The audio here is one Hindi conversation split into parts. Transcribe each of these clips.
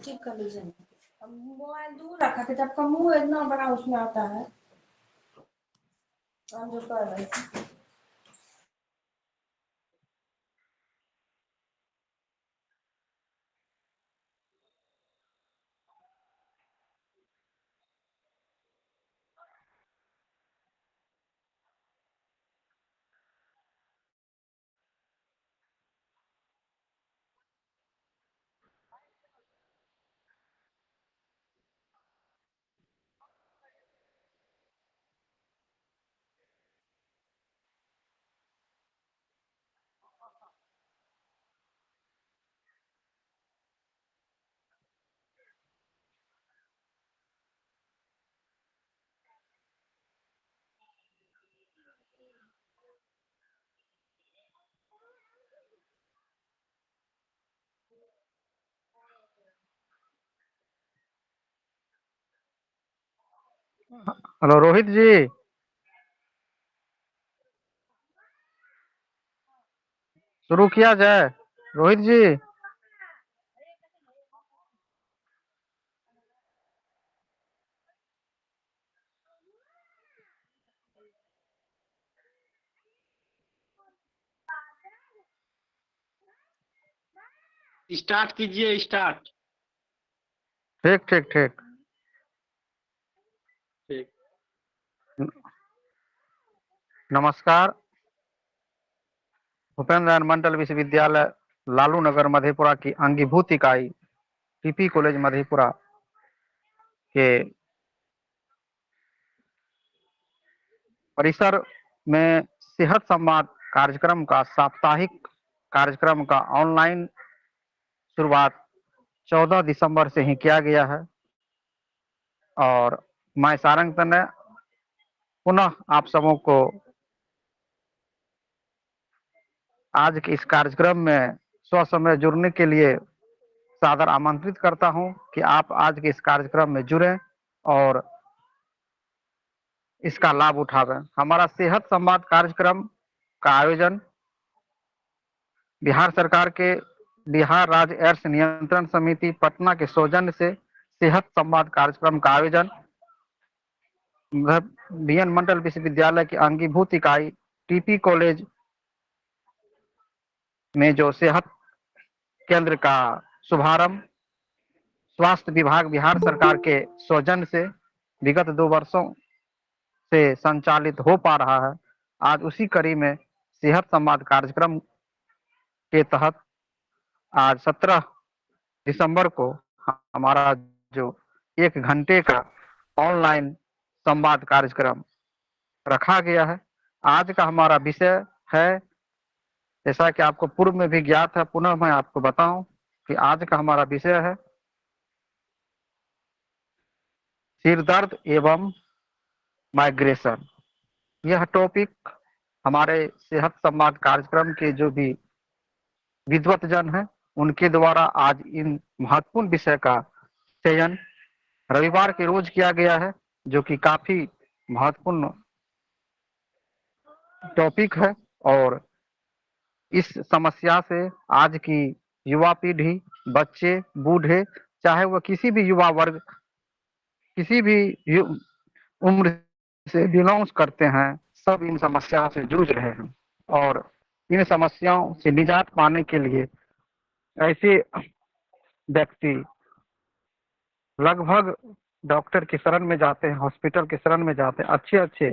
ठीक कर लीजिए। मोबाइल दूर रखा था, आपका मुंह इतना बड़ा उसमें आता है। हम जो कर रहे थे हेलो रोहित जी, शुरू किया जाए। रोहित जी, स्टार्ट कीजिए। स्टार्ट। ठीक ठीक ठीक। ठीक। नमस्कार। भूपेंद्र नारायण मंडल विश्वविद्यालय लालू नगर मधेपुरा की अंगीभूत इकाई टीपी कॉलेज मधेपुरा के परिसर में सेहत संवाद कार्यक्रम का साप्ताहिक कार्यक्रम का ऑनलाइन शुरुआत 14 दिसंबर से ही किया गया है और मैं सारंग तने पुनः आप सबों को आज के इस कार्यक्रम में स्वसमय जुड़ने के लिए सादर आमंत्रित करता हूं कि आप आज के इस कार्यक्रम में जुड़ें और इसका लाभ उठावें। हमारा सेहत संवाद कार्यक्रम का आयोजन बिहार सरकार के बिहार राज्य एड्स नियंत्रण समिति पटना के सौजन्य से सेहत संवाद कार्यक्रम का आयोजन बीएन मंडल विश्वविद्यालय की अंगीभूत इकाई टीपी कॉलेज में जो सेहत केंद्र का शुभारंभ स्वास्थ्य विभाग बिहार सरकार के सौजन्य से विगत 2 वर्षों से संचालित हो पा रहा है। आज उसी कड़ी में सेहत संवाद कार्यक्रम के तहत आज 17 दिसंबर को हमारा जो 1 घंटे का ऑनलाइन संवाद कार्यक्रम रखा गया है। आज का हमारा विषय है, जैसा कि आपको पूर्व में भी ज्ञात है, पुनः मैं आपको बताऊं कि आज का हमारा विषय है सिर दर्द एवं माइग्रेशन। यह टॉपिक हमारे सेहत संवाद कार्यक्रम के जो भी विद्वतजन हैं उनके द्वारा आज इन महत्वपूर्ण विषय का चयन रविवार के रोज किया गया है, जो कि काफी महत्वपूर्ण टॉपिक है। और इस समस्या से आज की युवा पीढ़ी, बच्चे, बूढ़े, चाहे वह किसी भी युवा वर्ग, किसी भी उम्र से बिलोंग्स करते हैं, सब इन समस्या से जूझ रहे हैं। और इन समस्याओं से निजात पाने के लिए ऐसे व्यक्ति लगभग डॉक्टर की शरण में जाते हैं, हॉस्पिटल की शरण में जाते हैं, अच्छे अच्छे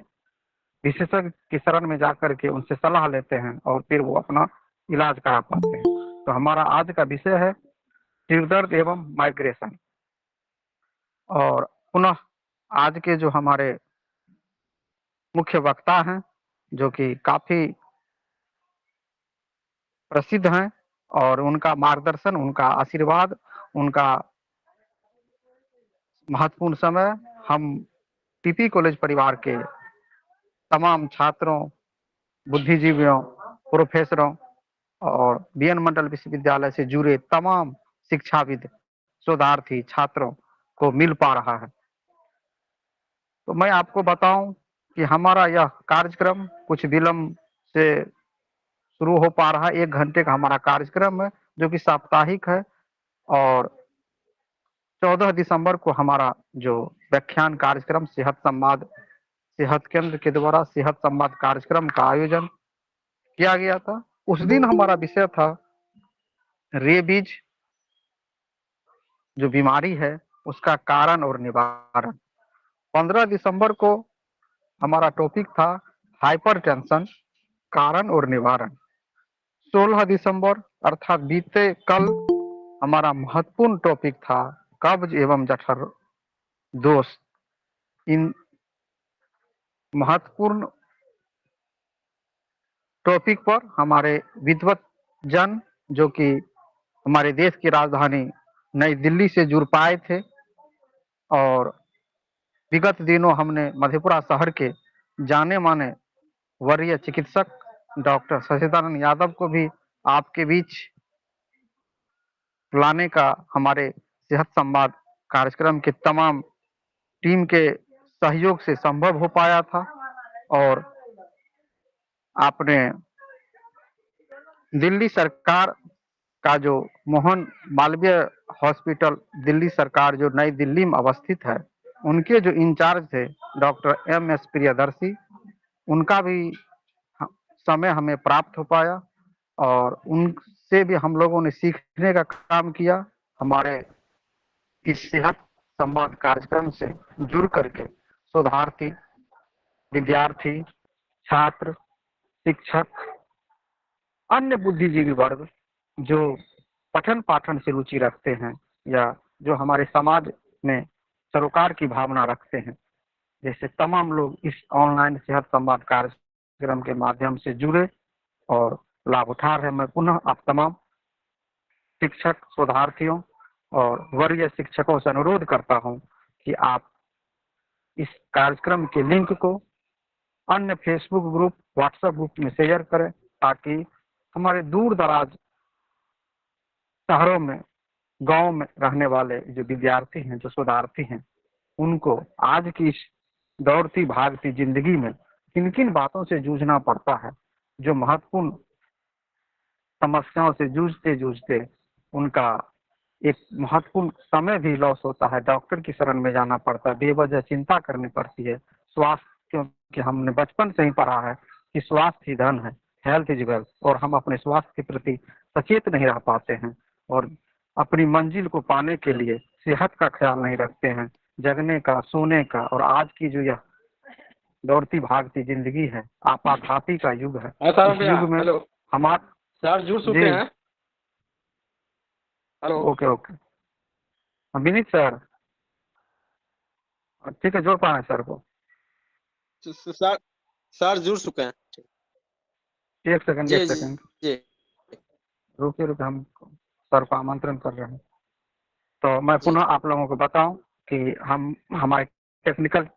विशेषज्ञ की शरण में जाकर के उनसे सलाह लेते हैं और फिर वो अपना इलाज करा पाते हैं। तो हमारा आज का विषय है सिर दर्द एवं माइग्रेशन। और पुनः आज के जो हमारे मुख्य वक्ता हैं, जो कि काफी प्रसिद्ध हैं, और उनका मार्गदर्शन, उनका आशीर्वाद, उनका महत्वपूर्ण समय हम टीपी कॉलेज परिवार के तमाम छात्रों, बुद्धिजीवियों, प्रोफेसरों और बीएन मंडल विश्वविद्यालय से जुड़े तमाम शिक्षाविद, शोधार्थी छात्रों को मिल पा रहा है। तो मैं आपको बताऊं कि हमारा यह कार्यक्रम कुछ विलंब से शुरू हो पा रहा है। 1 घंटे का हमारा कार्यक्रम है, जो कि साप्ताहिक है। और 14 दिसंबर को हमारा जो व्याख्यान कार्यक्रम सेहत केंद्र के द्वारा सेहत संवाद कार्यक्रम का आयोजन किया गया था। उस दिन हमारा विषय था रेबीज जो बीमारी है उसका कारण और निवारण। 15 दिसंबर को हमारा टॉपिक था हाइपरटेंशन कारण और निवारण। 16 दिसंबर अर्थात बीते कल हमारा महत्वपूर्ण टॉपिक था कब्ज एवं जठर दोष। इन महत्वपूर्ण टॉपिक पर हमारे विद्वत जन जो कि हमारे देश की राजधानी नई दिल्ली से जुड़ पाए थे और विगत दिनों हमने मधेपुरा शहर के जाने माने वरीय चिकित्सक डॉक्टर शशिदानंद यादव को भी आपके बीच लाने का हमारे सेहत संवाद कार्यक्रम के तमाम टीम के सहयोग से संभव हो पाया था। और आपने दिल्ली सरकार का जो मोहन मालवीय हॉस्पिटल दिल्ली सरकार जो नई दिल्ली में अवस्थित है उनके जो इंचार्ज थे डॉक्टर MS प्रियदर्शी, उनका भी समय हमें प्राप्त हो पाया और उनसे भी हम लोगों ने सीखने का काम किया। हमारे इस सेहत संवाद कार्यक्रम से जुड़ करके शोधार्थी, विद्यार्थी, छात्र, शिक्षक, अन्य बुद्धिजीवी वर्ग जो पठन पाठन से रुचि रखते हैं या जो हमारे समाज में सरोकार की भावना रखते हैं, जैसे तमाम लोग इस ऑनलाइन सेहत संवाद कार्यक्रम के माध्यम से जुड़े और लाभ उठा रहे हैं। मैं पुनः आप तमाम शिक्षक, शोधार्थियों और वरीय शिक्षकों से अनुरोध करता हूं कि आप इस कार्यक्रम के लिंक को अन्य फेसबुक ग्रुप, व्हाट्सएप ग्रुप में शेयर करें ताकि हमारे दूर दराज शहरों में, गांव में रहने वाले जो विद्यार्थी हैं, जो शोधार्थी हैं, उनको आज की इस दौड़ती भागती जिंदगी में किन किन बातों से जूझना पड़ता है, जो महत्वपूर्ण समस्याओं से जूझते जूझते उनका एक महत्वपूर्ण समय भी लॉस होता है, डॉक्टर की शरण में जाना पड़ता है, बेवजह चिंता करनी पड़ती है स्वास्थ्य, क्योंकि हमने बचपन से ही पढ़ा है कि स्वास्थ्य ही धन है, हेल्थ इज वेल्थ, और हम अपने स्वास्थ्य के प्रति सचेत नहीं रह पाते हैं और अपनी मंजिल को पाने के लिए सेहत का ख्याल नहीं रखते हैं। जगने का, सोने का, और आज की जो यह दौड़ती भागती जिंदगी है, आपाधापी का युग है। इस युग में हमारे सर जुड़ चुके हैं। Hello, okay okay, Vineet sir, ठीक है, जोड़ पा रहे हैं सर को। सर जुड़ चुके हैं। एक सेकंड जी रुकिए, हम सर को आमंत्रण कर रहे हैं। तो मैं पुनः आप लोगों को बताऊं कि हम हमारे टेक्निकल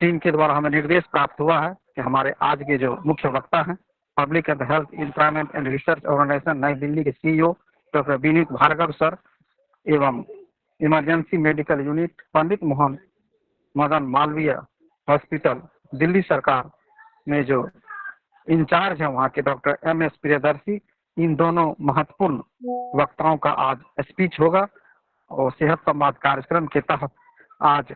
टीम के द्वारा हमें निर्देश प्राप्त हुआ है कि हमारे आज के जो मुख्य वक्ता हैं, public and health employment and research organization नई दिल्ली के CEO doctor Vineet Bhargava sir एवं emergency medical unit Pandit Mohan Madan Malviya hospital Delhi सरकार में जो इंचार्ज है वहाँ के डॉक्टर MS प्रियदर्शी, इन दोनों महत्वपूर्ण वक्ताओं का आज स्पीच होगा। और सेहत संवाद कार्यक्रम के तहत आज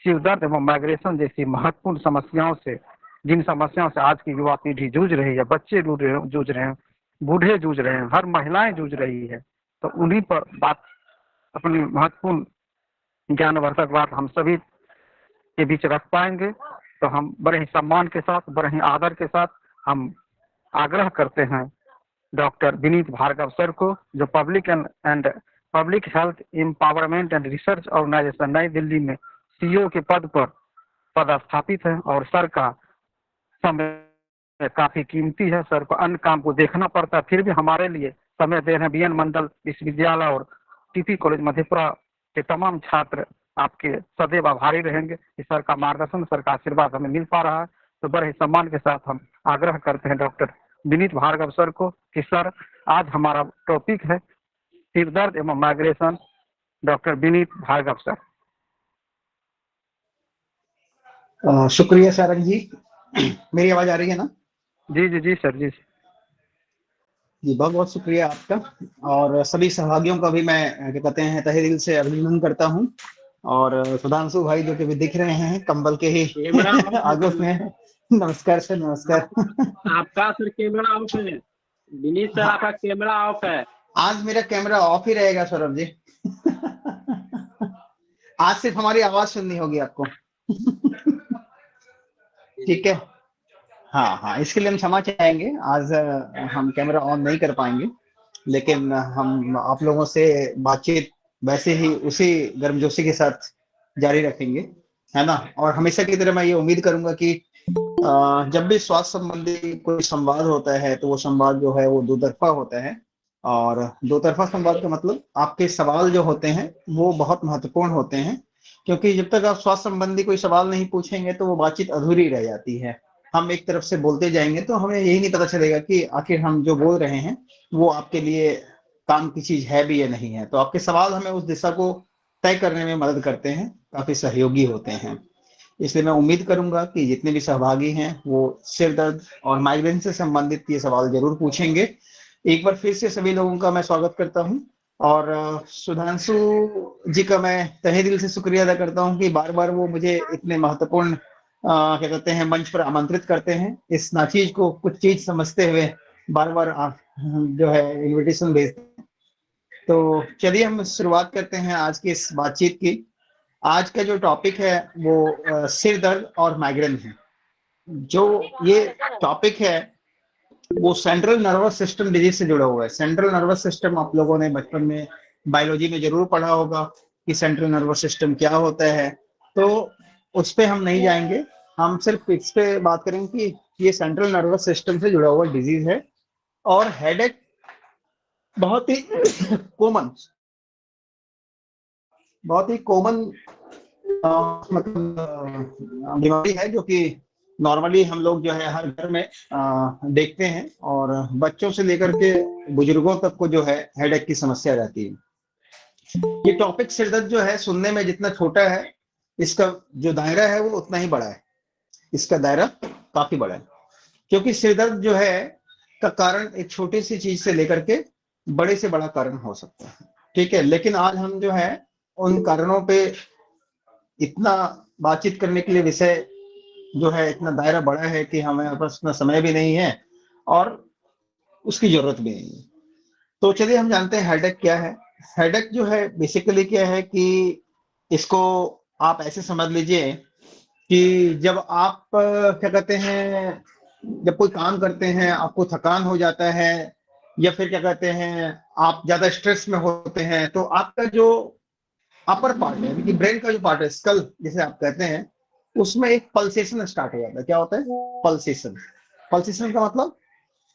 सिर दर्द एवं माइग्रेशन जैसी महत्वपूर्ण समस्याओं से, जिन समस्याओं से आज की युवा पीढ़ी जूझ रही है, बच्चे जूझ रहे हैं, बूढ़े जूझ रहे हैं, हर महिलाएं जूझ रही है, तो उन्हीं पर बात, अपनी महत्वपूर्ण ज्ञानवर्धक बात हम सभी के बीच रख पाएंगे। तो हम बड़े ही सम्मान के साथ, बड़े ही आदर के साथ हम आग्रह करते हैं डॉक्टर विनीत भार्गव सर को, जो public health empowerment and research organization नई दिल्ली में CEO के पद पर पदस्थापित है। और सर का समय काफी कीमती है, सर को अन्य काम को देखना पड़ता है, फिर भी हमारे लिए समय दे रहे हैं। BN मंडल विश्वविद्यालय और TP कॉलेज मधेपुरा के तमाम छात्र आपके सदैव आभारी रहेंगे कि सर का मार्गदर्शन, सर का आशीर्वाद हमें मिल पा रहा है। तो बड़े सम्मान के साथ हम आग्रह करते हैं डॉक्टर विनीत भार्गव सर को कि सर, आज हमारा टॉपिक है सिर दर्द एवं migration. Doctor Vineet Bhargava sir. शुक्रिया सारंग जी। मेरी आवाज आ रही है ना? जी जी जी सर, जी। जी, बहुत बहुत शुक्रिया आपका। और सभी सहभागियों का भी मैं क्या कहते हैं तहे दिल से अभिनंदन करता हूँ। और सुधांशु भाई जो कि भी दिख रहे हैं कंबल के ही कैमरा ऑफ है आगोश सर। में। नमस्कार सर, नमस्कार। आपका सर कैमरा ऑफ है। दिनेश सर हाँ, आपका कैमरा ऑफ है। आज मेरा कैमरा ऑफ ही रहेगा सौरभ जी। आज सिर्फ हमारी आवाज सुननी होगी आपको। ठीक है। हाँ हाँ, इसके लिए हम क्षमा चाहेंगे। आज हम कैमरा ऑन नहीं कर पाएंगे, लेकिन हम आप लोगों से बातचीत वैसे ही उसी गर्मजोशी के साथ जारी रखेंगे, है ना। और हमेशा की तरह मैं ये उम्मीद करूंगा कि जब भी स्वास्थ्य संबंधी कोई संवाद होता है तो वो संवाद जो है वो दो तरफा होता है। और दो तरफा संवाद का मतलब आपके सवाल जो होते हैं वो बहुत महत्वपूर्ण होते हैं, क्योंकि जब तक आप स्वास्थ्य संबंधी कोई सवाल नहीं पूछेंगे तो वो बातचीत अधूरी रह जाती है। हम एक तरफ से बोलते जाएंगे तो हमें यही नहीं पता चलेगा कि आखिर हम जो बोल रहे हैं वो आपके लिए काम की चीज है भी या नहीं है। तो आपके सवाल हमें उस दिशा को तय करने में मदद करते हैं, काफी सहयोगी होते हैं। इसलिए मैं उम्मीद करूंगा कि जितने भी सहभागी हैं वो सिर दर्द और माइग्रेन से संबंधित ये सवाल जरूर पूछेंगे। एक बार फिर से सभी लोगों का मैं स्वागत करता हूं। और सुधांशु जी का मैं तहे दिल से शुक्रिया अदा करता हूं कि बार बार वो मुझे इतने महत्वपूर्ण क्या कहते हैं मंच पर आमंत्रित करते हैं। इस नाचीज को कुछ चीज समझते हुए बार बार जो है इनविटेशन भेजते हैं। तो चलिए हम शुरुआत करते हैं आज की इस बातचीत की। आज का जो टॉपिक है वो सिर दर्द और माइग्रेन है। जो ये टॉपिक है वो सेंट्रल नर्वस सिस्टम डिजीज से जुड़ा हुआ है। सेंट्रल नर्वस सिस्टम आप लोगों ने बचपन में बायोलॉजी में जरूर पढ़ा होगा कि सेंट्रल नर्वस सिस्टम क्या होता है। तो उस पे हम नहीं जाएंगे, हम सिर्फ इस पे बात करेंगे कि ये सेंट्रल नर्वस सिस्टम से जुड़ा हुआ डिजीज है। और हेडेक बहुत ही कॉमन बहुत ही कॉमन मतलब बीमारी है जो कि नॉर्मली हम लोग जो है हर घर में देखते हैं। और बच्चों से लेकर के बुजुर्गों तक को जो है हेडेक की समस्या रहती है। ये टॉपिक सिरदर्द जो है सुनने में जितना छोटा है, इसका जो दायरा है वो उतना ही बड़ा है। इसका दायरा काफी बड़ा है, क्योंकि सिरदर्द जो है का कारण एक छोटी सी चीज से लेकर के बड़े से बड़ा कारण हो सकता है। ठीक है, लेकिन आज हम जो है उन कारणों पे इतना बातचीत करने के लिए विषय जो है इतना दायरा बड़ा है कि हमें पास इतना समय भी नहीं है और उसकी जरूरत भी नहीं है। तो चलिए हम जानते हैं हेडेक क्या है। हेडेक जो है बेसिकली क्या है कि इसको आप ऐसे समझ लीजिए कि जब आप क्या कहते हैं जब कोई काम करते हैं आपको थकान हो जाता है, या फिर क्या कहते हैं आप ज्यादा स्ट्रेस में होते हैं, तो आपका जो अपर पार्ट है कि ब्रेन का जो पार्ट है, स्कल जिसे आप कहते हैं, उसमें एक पल्सेशन स्टार्ट हो जाता है। क्या होता है? पल्सेशन। पल्सेशन का मतलब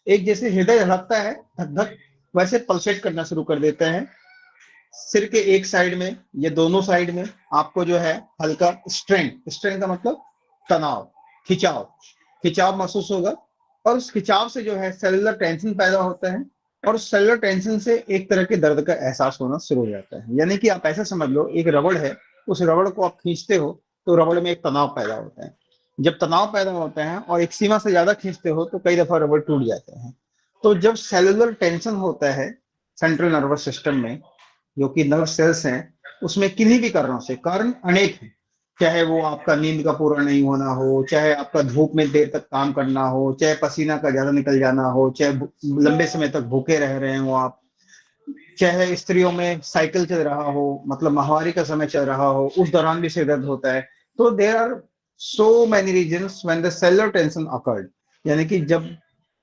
एक जैसे हृदय धड़कता है धक धक, वैसे पल्सेट करना शुरू कर देता है। सिर के एक साइड में या दोनों साइड में आपको जो है हल्का स्ट्रेन, स्ट्रेन का मतलब तनाव, खिंचाव, खिंचाव महसूस होगा। और उस खिंचाव से जो है सेलुलर टेंशन पैदा होता है, और उस सेलुलर टेंशन से एक तरह के दर्द का एहसास होना शुरू हो जाता है। यानी कि आप ऐसा समझ लो एक रबड़ है, उस रबड़ को आप खींचते हो तो रबड़ में एक तनाव पैदा होता है। जब तनाव पैदा होता है और एक सीमा से ज्यादा खींचते हो तो कई दफा रबड़ टूट जाते हैं। तो जब सेलुलर टेंशन होता है सेंट्रल नर्वस सिस्टम में, जो कि नर्व सेल्स हैं, उसमें किन्हीं भी कारणों से, कारण अनेक हैं, चाहे वो आपका नींद का पूरा नहीं होना हो, चाहे आपका धूप में देर तक काम करना हो, चाहे पसीना का ज्यादा निकल जाना हो, चाहे लंबे समय तक भूखे रह रहे हो आप, चाहे स्त्रियों में साइकिल चल रहा हो, मतलब माहवारी का समय चल रहा हो, उस दौरान भी सिर दर्द होता है। तो there are so many reasons when the cellular tension occurred. यानी कि जब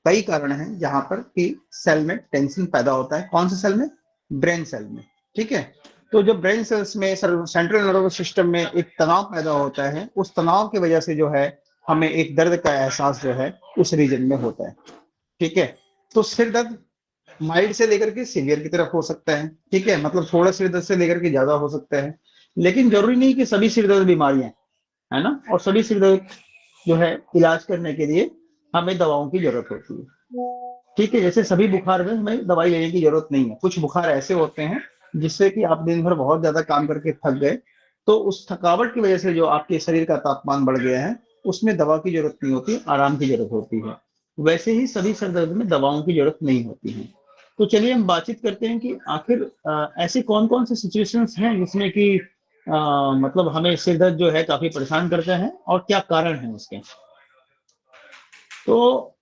कई कारण हैं जहां पर कि सेल में टेंशन पैदा होता है। कौन से सेल में? ब्रेन सेल में। ठीक है, तो जब ब्रेन सेल्स में सेंट्रल नर्वस सिस्टम में एक तनाव पैदा होता है, उस तनाव की वजह से जो है हमें एक दर्द का एहसास जो है उस रीजन में होता है। ठीक है, तो सिर दर्द माइल्ड से लेकर के सीवियर की तरफ हो सकता है। ठीक है, मतलब थोड़ा सिर दर्द से लेकर के ज्यादा हो सकता है, लेकिन जरूरी नहीं कि सभी सिर दर्द बीमारियां, है ना। और सभी सिर दर्द जो है इलाज करने के लिए हमें दवाओं की जरूरत होती है। ठीक है, जैसे सभी बुखार में हमें दवाई लेने की जरूरत नहीं है। कुछ बुखार ऐसे होते हैं जिससे कि आप दिन भर बहुत ज्यादा काम करके थक गए, तो उस थकावट की वजह से जो आपके शरीर का तापमान बढ़ गया है उसमें दवा की जरूरत नहीं होती, आराम की जरूरत होती है। वैसे ही सभी सर दर्द में दवाओं की जरूरत नहीं होती है। तो चलिए हम बातचीत करते हैं कि आखिर ऐसे कौन कौन से सिचुएशंस हैं जिसमें कि मतलब हमें सिर दर्द जो है काफी परेशान करता है और क्या कारण है उसके। तो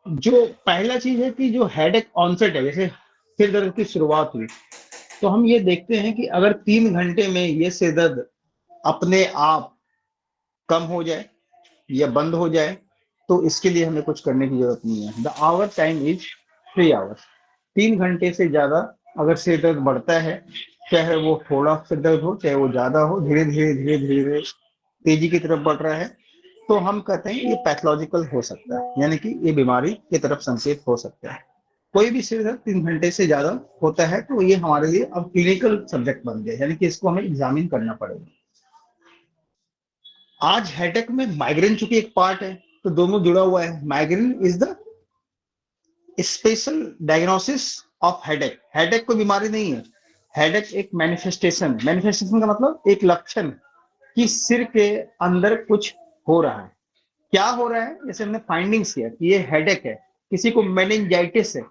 जो पहला चीज है कि जो हेडेक ऑनसेट है, जैसे सिर दर्द की शुरुआत हुई, तो हम ये देखते हैं कि अगर 3 घंटे में ये सिर दर्द अपने आप कम हो जाए या बंद हो जाए, तो इसके लिए हमें कुछ करने की जरूरत नहीं है। The hour time is 3 hours. 3 घंटे से ज्यादा अगर सिर दर्द बढ़ता है, चाहे वो थोड़ा सिर दर्द हो चाहे वो ज्यादा हो, धीरे धीरे धीरे धीरे तेजी की तरफ बढ़ रहा है, तो हम कहते हैं ये पैथोलॉजिकल हो सकता है, यानी कि ये बीमारी की तरफ संकेत हो सकता है। कोई भी सिर दर्द 3 घंटे से ज्यादा होता है तो ये हमारे लिए अब क्लिनिकल सब्जेक्ट बन गया, यानी कि इसको हमें एग्जामिन करना पड़ेगा। आज हेडेक में माइग्रेन चूंकि एक पार्ट है, तो दोनों जुड़ा हुआ है। Migraine is the special diagnosis of headache. Headache कोई बीमारी नहीं है, हेडेक एक मैनिफेस्टेशन है। मैनिफेस्टेशन का मतलब एक लक्षण कि सिर के अंदर कुछ हो रहा है। क्या हो रहा है, जैसे हमने फाइंडिंग्स किया कि ये हेडेक है, किसी को मेनिंजाइटिस है,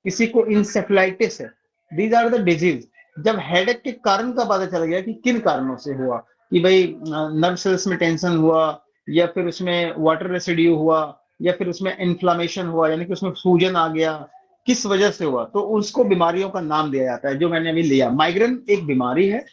किसी को इंसेफ्लाइटिस है, दीज आर द डिजीज। जब हेडेक के कारण का पता चल गया कि किन कारणों से हुआ, कि भाई नर्व सेल्स में टेंशन हुआ, या फिर उसमें वाटर रेसिड्यू हुआ, या फिर उसमें इन्फ्लामेशन हुआ, यानी कि उसमें सूजन आ गया, किस वजह से हुआ, तो उसको बीमारियों का नाम दिया जाता है, जो मैंने अभी लिया। माइग्रेन एक बीमारी है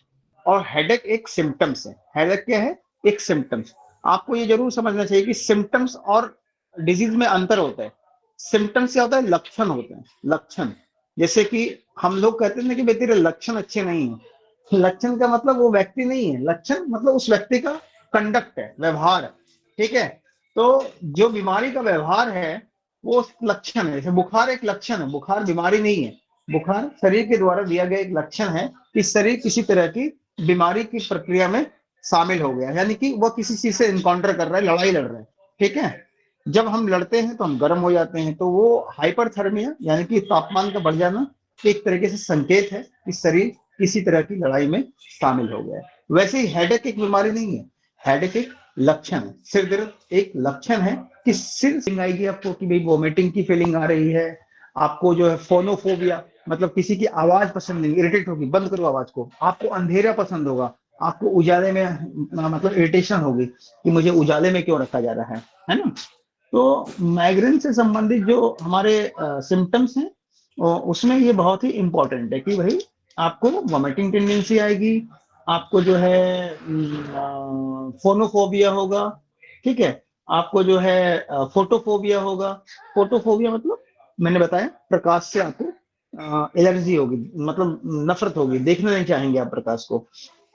और हेडेक एक सिम्टम्स है। हेडेक क्या है, एक सिम्टम्स। आपको ये जरूर समझना चाहिए कि सिम्टम्स और डिजीज में अंतर होता है। सिम्टम्स क्या होता है, लक्षण होते हैं, लक्षण। जैसे कि हम लोग कहते हैं ना कि भाई तेरे लक्षण अच्छे नहीं है। लक्षण का मतलब वो व्यक्ति नहीं है, लक्षण मतलब उस व्यक्ति का कंडक्ट है, व्यवहार है, ठीक है। तो जो बीमारी का व्यवहार है वो लक्षण है। जैसे बुखार एक लक्षण है, बुखार बीमारी नहीं है। बुखार शरीर के द्वारा दिया गया एक लक्षण है कि शरीर किसी तरह की बीमारी की प्रक्रिया में शामिल हो गया, यानी कि वह किसी चीज से इनकाउंटर कर रहा है, लड़ाई लड़ रहा है, ठीक है। जब हम लड़ते हैं तो हम गर्म हो जाते हैं, तो वो हाइपरथर्मिया यानी कि तापमान का बढ़ जाना एक तरीके से संकेत है कि शरीर किसी तरह की लड़ाई में शामिल हो गया है। वैसे ही हेडेक एक बीमारी नहीं है, हेडेक एक लक्षण है। सिर दर्द एक लक्षण है कि सिर आएगी आपको कि भाई वोमिटिंग की फीलिंग आ रही है, आपको जो है फोनोफोबिया मतलब किसी की आवाज पसंद नहीं, इरिटेट होगी, बंद करो आवाज को, आपको अंधेरा पसंद होगा, आपको उजाले में मतलब इरिटेशन होगी कि मुझे उजाले में क्यों रखा जा रहा है ना। तो माइग्रेन से संबंधित जो हमारे सिम्टम्स हैं उसमें ये बहुत ही इंपॉर्टेंट है कि भाई आपको वॉमिटिंग टेंडेंसी आएगी, आपको जो है फोनोफोबिया होगा, ठीक है, आपको जो है फोटोफोबिया होगा। फोटोफोबिया मतलब मैंने बताया प्रकाश से आपको एलर्जी होगी, मतलब नफरत होगी, देखना नहीं चाहेंगे आप प्रकाश को।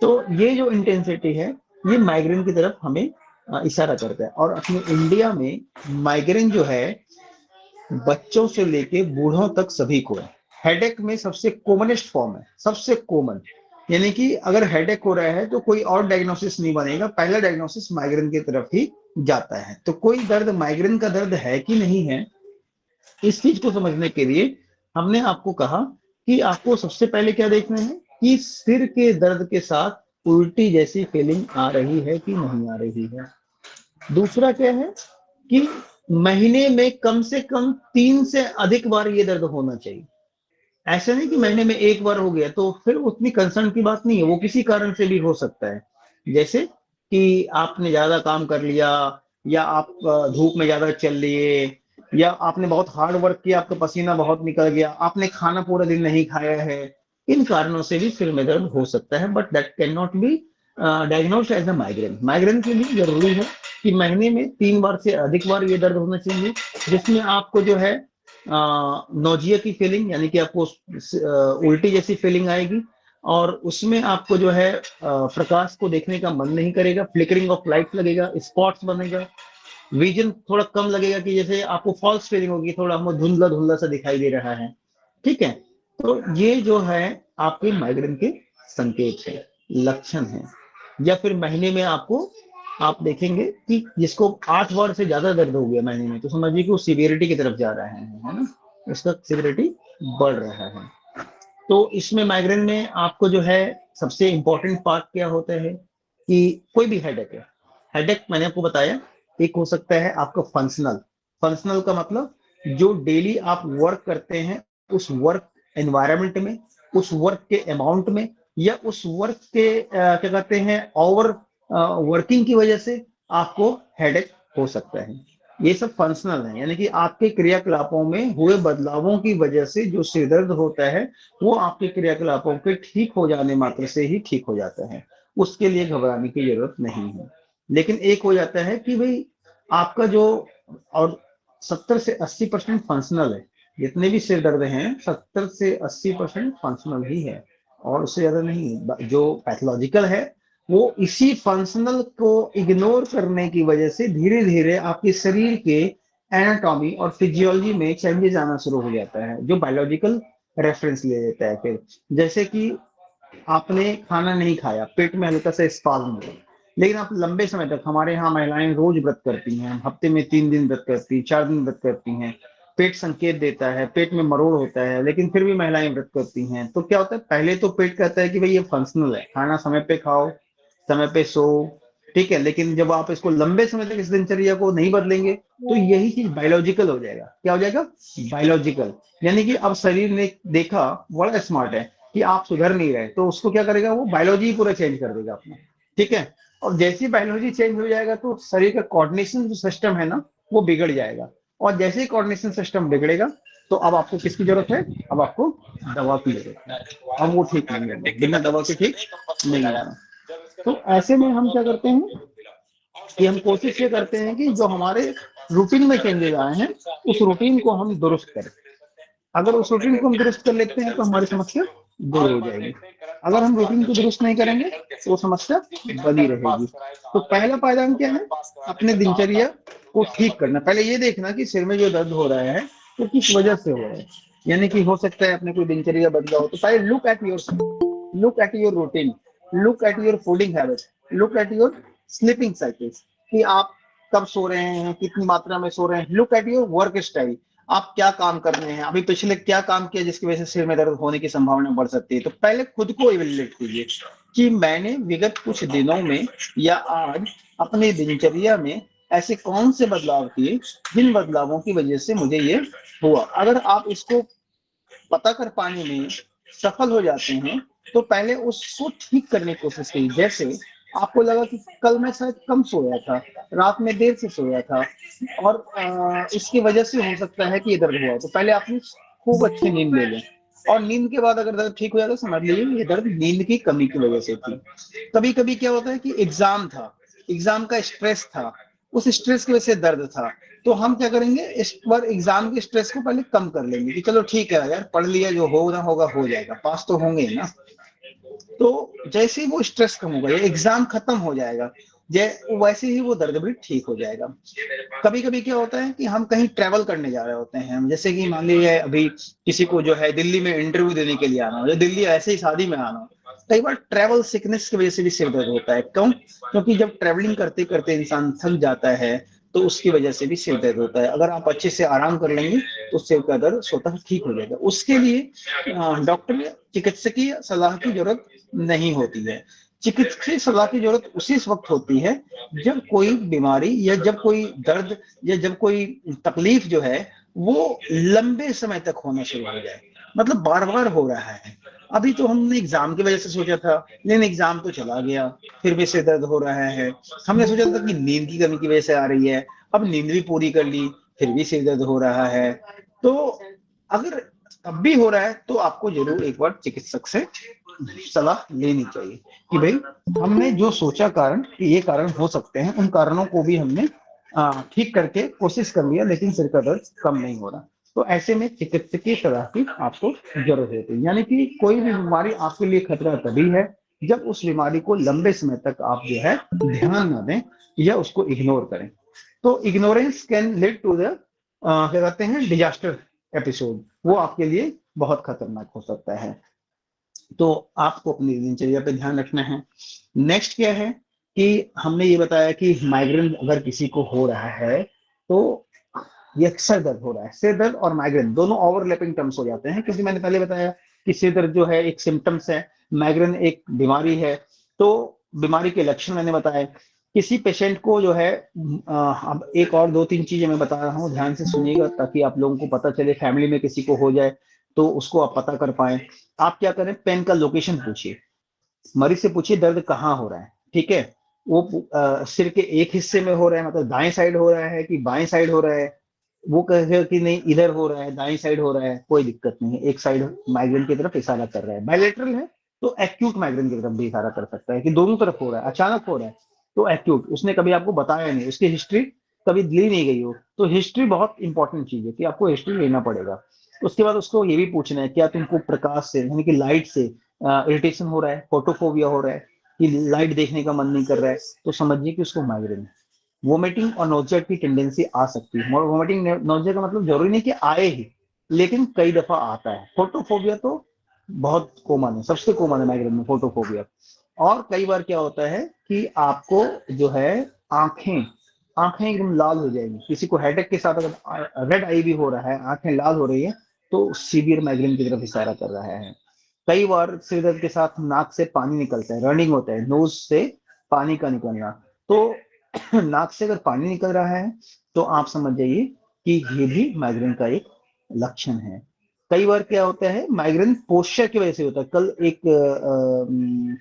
तो ये जो इंटेंसिटी है ये माइग्रेन की तरफ हमें इशारा करता है। और अपने इंडिया में माइग्रेन जो है बच्चों से लेके बूढ़ों तक सभी को है। हेडेक में सबसे कॉमनेस्ट फॉर्म है, सबसे कॉमन, यानी कि अगर हेडेक हो रहा है तो कोई और डायग्नोसिस नहीं बनेगा, पहला डायग्नोसिस माइग्रेन की तरफ ही जाता है। तो कोई दर्द माइग्रेन का दर्द है कि नहीं है, इस चीज को समझने के लिए हमने आपको कहा कि आपको सबसे पहले क्या देखना है कि सिर के दर्द के साथ उल्टी जैसी फीलिंग आ रही है कि नहीं आ रही है। दूसरा क्या है कि महीने में कम से कम 3 से अधिक बार ये दर्द होना चाहिए। ऐसा नहीं कि महीने में एक बार हो गया तो फिर उतनी कंसर्न की बात नहीं है, वो किसी कारण से भी हो सकता है। जैसे कि आपने ज्यादा काम कर लिया, या आप धूप में ज्यादा चल लिए, या आपने बहुत हार्ड वर्क किया, आपका पसीना बहुत निकल गया, आपने खाना पूरा दिन नहीं खाया है, इन कारणों से भी सिर में दर्द हो सकता है। But that can not be diagnosed as a migraine. Migraine के लिए जरूरी है कि महीने में 3 बार से अधिक बार ये दर्द होना चाहिए, जिसमें आपको जो है नोजिया की फीलिंग यानी कि आपको उल्टी जैसी फीलिंग आएगी, और उसमें आपको जो है प्रकाश को देखने का मन नहीं करेगा, फ्लिकरिंग ऑफ लाइट लगेगा, स्पॉट्स बनेगा, विजन थोड़ा कम लगेगा, कि जैसे आपको फॉल्स फीलिंग होगी, थोड़ा हमको धुंधला धुंधला सा दिखाई दे रहा है, ठीक है। तो ये जो है आपके माइग्रेन के संकेत है, लक्षण है। या फिर महीने में आपको आप देखेंगे कि जिसको 8 बार से ज्यादा दर्द हो गया महीने में, तो समझिए कि वो सीवियरिटी की तरफ जा रहा है ना, उसका सीवियरिटी बढ़ रहा है। तो इसमें माइग्रेन में आपको जो है सबसे इंपॉर्टेंट पार्ट क्या होता है कि कोई भी हेडेक है, हेडेक मैंने आपको बताया एक हो सकता है आपका फंक्शनल, फंक्शनल का मतलब जो डेली आप वर्क करते हैं उस वर्क एनवायरनमेंट में, उस वर्क के अमाउंट में, या उस वर्क के क्या कहते हैं ओवर वर्किंग की वजह से आपको हेडेक हो सकता है। ये सब फंक्शनल है, यानी कि आपके क्रियाकलापों में हुए बदलावों की वजह से जो सिर दर्द होता है वो आपके क्रियाकलापों के ठीक हो जाने मात्र से ही ठीक हो जाता है, उसके लिए घबराने की जरूरत नहीं है। लेकिन एक हो जाता है कि भाई आपका जो, और 70 से 80% फंक्शनल है, जितने भी सिर दर्द हैं 70 से 80% फंक्शनल ही है और उससे ज्यादा नहीं। जो पैथोलॉजिकल है वो इसी फंक्शनल को इग्नोर करने की वजह से धीरे धीरे आपके शरीर के एनाटॉमी और फिजियोलॉजी में चेंजेस आना शुरू हो जाता है, जो बायोलॉजिकल रेफरेंस ले लेता है। फिर जैसे कि आपने खाना नहीं खाया, पेट में हल्का सा स्पाज्म हो, लेकिन आप लंबे समय तक, हमारे यहाँ महिलाएं रोज व्रत करती हैं, हफ्ते में 3 दिन व्रत करती हैं, 4 दिन व्रत करती हैं, पेट संकेत देता है, पेट में मरोड़ होता है, लेकिन फिर भी महिलाएं व्रत करती हैं। तो क्या होता है, पहले तो पेट कहता है कि भाई ये फंक्शनल है, खाना समय पे खाओ, समय पे सो, ठीक है। लेकिन जब आप इसको लंबे समय तक इस दिनचर्या को नहीं बदलेंगे तो यही चीज बायोलॉजिकल हो जाएगा। क्या हो जाएगा? बायोलॉजिकल। यानी कि अब शरीर ने देखा, बड़ा स्मार्ट है, कि आप सुधर नहीं रहे, तो उसको क्या करेगा, वो बायोलॉजी पूरा चेंज कर देगा अपना, ठीक है। और जैसी बायोलॉजी चेंज हो जाएगा तो शरीर का कोऑर्डिनेशन जो सिस्टम है ना वो बिगड़ जाएगा, और जैसे ही कोऑर्डिनेशन सिस्टम बिगड़ेगा तो अब आपको किसकी जरूरत है? अब आपको दवा की जरूरत है। अब वो ठीक नहीं होगा, बिना दवा के ठीक नहीं होगा। तो ऐसे में हम क्या करते हैं कि हम कोशिश ये करते हैं कि जो हमारे रूटीन में चेंजेस आए हैं उस रूटीन को हम दुरुस्त करें। अगर उस रूटीन को हम दुरुस्त कर लेते हैं तो हमारी समस्या दूर हो जाएगी। अगर हम रूटीन को दुरुस्त नहीं करेंगे तो वो समस्या बनी रहेगी। तो पहला पायदान क्या है? अपने दिनचर्या को ठीक करना। पहले ये देखना कि सिर में जो दर्द हो रहा है वो किस वजह से हो रहा है, यानी कि हो सकता है अपने कोई दिनचर्या बदला हो। तो पहले look at your routine, look at your fooding habit, look at your sleeping cycles, कि आप कब सो रहे हैं, कितनी मात्रा में सो रहे हैं। Look at your work style, आप क्या काम कर रहे हैं, अभी पिछले क्या काम किया जिसकी वजह से सिर में दर्द होने की संभावना बढ़ सकती है। तो पहले खुद को इवैल्यूएट कीजिए कि मैंने विगत कुछ दिनों में या आज अपनी दिनचर्या में ऐसे कौन से बदलाव किए जिन बदलावों की वजह से मुझे ये हुआ। अगर आप इसको पता कर पाने में सफल हो जाते हैं तो पहले उसको ठीक करने की कोशिश कीजिए। जैसे आपको लगा कि कल मैं शायद कम सोया था, रात में देर से सोया था, और इसकी वजह से हो सकता है कि ये दर्द हुआ। तो पहले आपने खूब अच्छी नींद ले लें, और नींद के बाद अगर दर्द ठीक हो जाता तो समझ लीजिए ये दर्द नींद की कमी की वजह से थी। कभी कभी क्या होता है कि एग्जाम था, एग्जाम का स्ट्रेस था, उस स्ट्रेस की वजह से दर्द था, तो हम क्या करेंगे, इस बार एग्जाम के स्ट्रेस को पहले कम कर लेंगे कि चलो ठीक है यार, पढ़ लिया, जो होना होगा हो जाएगा, पास तो होंगे ना। तो जैसे ही वो स्ट्रेस कम होगा, ये एग्जाम खत्म हो जाएगा, वैसे ही वो दर्द भी ठीक हो जाएगा। कभी कभी क्या होता है कि हम कहीं ट्रैवल करने जा रहे होते हैं, जैसे कि मान लीजिए अभी किसी को जो है दिल्ली में इंटरव्यू देने के लिए आना हो, या दिल्ली ऐसे ही शादी में आना हो, कई बार ट्रैवल सिकनेस की वजह से भी सिर दर्द होता है। क्यों? क्योंकि जब ट्रैवलिंग करते करते इंसान थक जाता है तो उसकी वजह से भी सिर दर्द होता है। अगर आप अच्छे से आराम कर लेंगे तो सिर का दर्द स्वतः ठीक हो जाएगा। उसके लिए डॉक्टर चिकित्सकीय सलाह की जरूरत नहीं होती है। चिकित्सकीय सलाह की जरूरत उसी वक्त होती है जब कोई बीमारी या जब कोई दर्द या जब कोई तकलीफ जो है वो लंबे समय तक होना शुरू हो जाए, मतलब बार बार हो रहा है। अभी तो हमने एग्जाम की वजह से सोचा था, लेकिन एग्जाम तो चला गया, फिर भी सिर दर्द हो रहा है। हमने सोचा था कि नींद की कमी की वजह से आ रही है, अब नींद भी पूरी कर ली, फिर भी सिर दर्द हो रहा है। तो अगर तब भी हो रहा है तो आपको जरूर एक बार चिकित्सक से सलाह लेनी चाहिए कि भाई हमने जो सोचा कारण कि ये कारण हो सकते हैं, उन कारणों को भी हमने ठीक करके कोशिश कर लिया, लेकिन सिर का दर्द कम नहीं हो रहा। तो ऐसे में चिकित्सकीय सलाह की आपको जरूरत है। यानी कि कोई भी बीमारी आपके लिए खतरा तभी है जब उस बीमारी को लंबे समय तक आप जो है ध्यान न दें या उसको इग्नोर करें। तो ignorance can lead to the क्या कहते हैं डिजास्टर एपिसोड, वो आपके लिए बहुत खतरनाक हो सकता है। तो आपको अपनी दिनचर्या पे ध्यान रखना है। नेक्स्ट क्या है कि हमने ये बताया कि माइग्रेन अगर किसी को हो रहा है तो ये सिर दर्द हो रहा है, सिर दर्द और माइग्रेन दोनों ओवरलैपिंग टर्म्स हो जाते हैं, क्योंकि मैंने पहले बताया कि सिर दर्द जो है एक सिम्टम्स है, माइग्रेन एक बीमारी है। तो बीमारी के लक्षण मैंने बताया किसी पेशेंट को जो है अब एक और 2-3 चीजें मैं बता रहा हूँ, ध्यान से सुनिएगा ताकि आप लोगों को पता चले, फैमिली में किसी को हो जाए तो उसको आप पता कर पाए। आप क्या करें, पेन का लोकेशन पूछिए, मरीज से पूछिए दर्द कहाँ हो रहा है, ठीक है। वो सिर के एक हिस्से में हो रहा है, मतलब दाएं साइड हो रहा है कि बाएं साइड हो रहा है, वो कहेगा कि नहीं इधर हो रहा है, दाएं साइड हो रहा है, कोई दिक्कत नहीं है, एक साइड माइग्रेन की तरफ इशारा कर रहा है। बायलेटरल है तो एक्यूट माइग्रेन की तरफ भी इशारा कर सकता है कि दोनों तरफ हो रहा है, अचानक हो रहा है तो एक्यूट। उसने कभी आपको बताया नहीं, उसकी हिस्ट्री कभी ली नहीं गई हो, तो हिस्ट्री बहुत इंपॉर्टेंट चीज है कि आपको हिस्ट्री लेना पड़ेगा। उसके बाद उसको ये भी पूछना है क्या तुमको प्रकाश से यानी कि लाइट से इरिटेशन हो रहा है, फोटोफोबिया हो रहा है कि लाइट देखने का मन नहीं कर रहा है, तो समझिए कि उसको माइग्रेन है। वोमिटिंग और नोजिया की टेंडेंसी आ सकती है। वोमिटिंग नोजिया का मतलब जरूरी नहीं कि आए ही, लेकिन कई दफा आता है। फोटोफोबिया तो बहुत कॉमन है, सबसे कॉमन है माइग्रेन में फोटोफोबिया। और कई बार क्या होता है कि आपको जो है आंखें आंखें एकदम लाल हो जाएंगी। किसी को हेडेक के साथ अगर रेड आई भी हो रहा है, आंखें लाल हो रही है, तो सीवियर माइग्रेन की तरफ इशारा कर रहा है। कई बार सिर दर्द के साथ नाक से पानी निकलता है, रनिंग होता है, नोज से पानी का निकलना, तो नाक से अगर पानी निकल रहा है तो आप समझ जाइए कि ये भी माइग्रेन का एक लक्षण है। कई बार क्या होता है, माइग्रेन पोस्चर की वजह से होता है। कल एक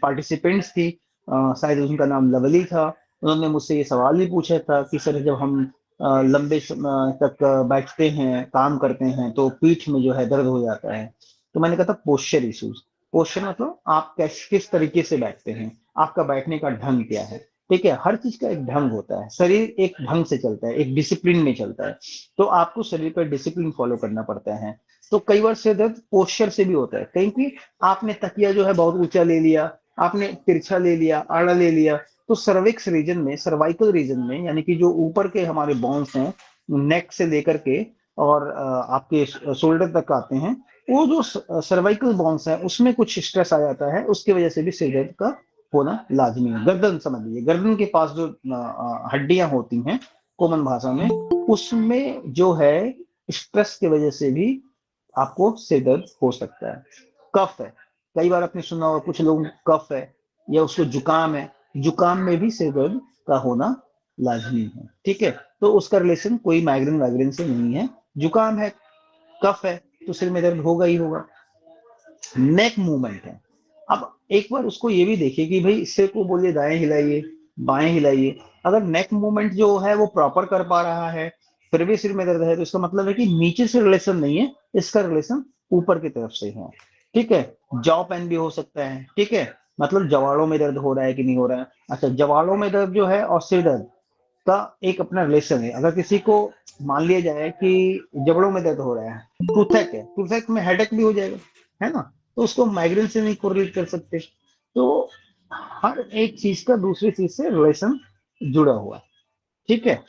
पार्टिसिपेंट्स थी, शायद उनका नाम लवली था, उन्होंने मुझसे ये सवाल भी पूछा था कि सर जब हम लंबे समय तक बैठते हैं, काम करते हैं, तो पीठ में जो है दर्द हो जाता है। तो मैंने कहा था पोस्चर इश्यूज। पोस्चर मतलब आप किस तरीके से बैठते हैं, आपका बैठने का ढंग क्या है, ठीक है। हर चीज का एक ढंग होता है, शरीर एक ढंग से चलता है, एक डिसिप्लिन में चलता है, तो आपको शरीर का डिसिप्लिन फॉलो करना पड़ता है। तो कई बार सिर दर्द पोस्चर से भी होता है, कहीं कि आपने तकिया जो है बहुत ऊंचा ले लिया, आपने तिरछा ले लिया, आड़ा ले लिया, तो सर्विक्स रीजन में, सर्वाइकल रीजन में, यानी कि जो ऊपर के हमारे बोन्स हैं, नेक से लेकर के और आपके शोल्डर तक आते हैं, वो जो सर्वाइकल बोन्स है उसमें कुछ स्ट्रेस आ जाता है, उसकी वजह से भी सिर दर्द का होना लाजमी है। गर्दन समझ लीजिए, गर्दन के पास जो हड्डियां होती हैं कॉमन भाषा में, उसमें जो है स्ट्रेस की वजह से भी आपको सिर दर्द हो सकता है। कफ है, कई बार आपने सुना होगा कुछ लोग कफ है या उसको जुकाम है, जुकाम में भी सिर दर्द का होना लाजमी है, ठीक है। तो उसका रिलेशन कोई माइग्रेन वाइग्रेन से नहीं है। जुकाम है, कफ है, तो सिर में दर्द होगा ही होगा। नेक मूवमेंट है, अब एक बार उसको ये भी देखिए कि भाई सिर को बोलिए दाएं हिलाइए, बाएं हिलाइए, अगर नेक मूवमेंट जो है वो प्रॉपर कर पा रहा है फिर भी सिर में दर्द है, तो इसका मतलब है कि नीचे से रिलेशन नहीं है, इसका रिलेशन ऊपर की तरफ से है, ठीक है। जॉ पेन भी हो सकता है, ठीक है, मतलब जवाड़ों में दर्द हो रहा है कि नहीं हो रहा है। अच्छा, जवाड़ों में दर्द जो है और सिर दर्द का एक अपना रिलेशन है। अगर किसी को मान लिया जाए कि जबड़ों में दर्द हो रहा है, टूथेक है, टूथेक में हेडेक भी हो जाएगा, है ना, तो उसको माइग्रेन से नहीं कोरिलेट कर सकते। तो हर एक चीज का दूसरी चीज से रिलेशन जुड़ा हुआ है, ठीक है।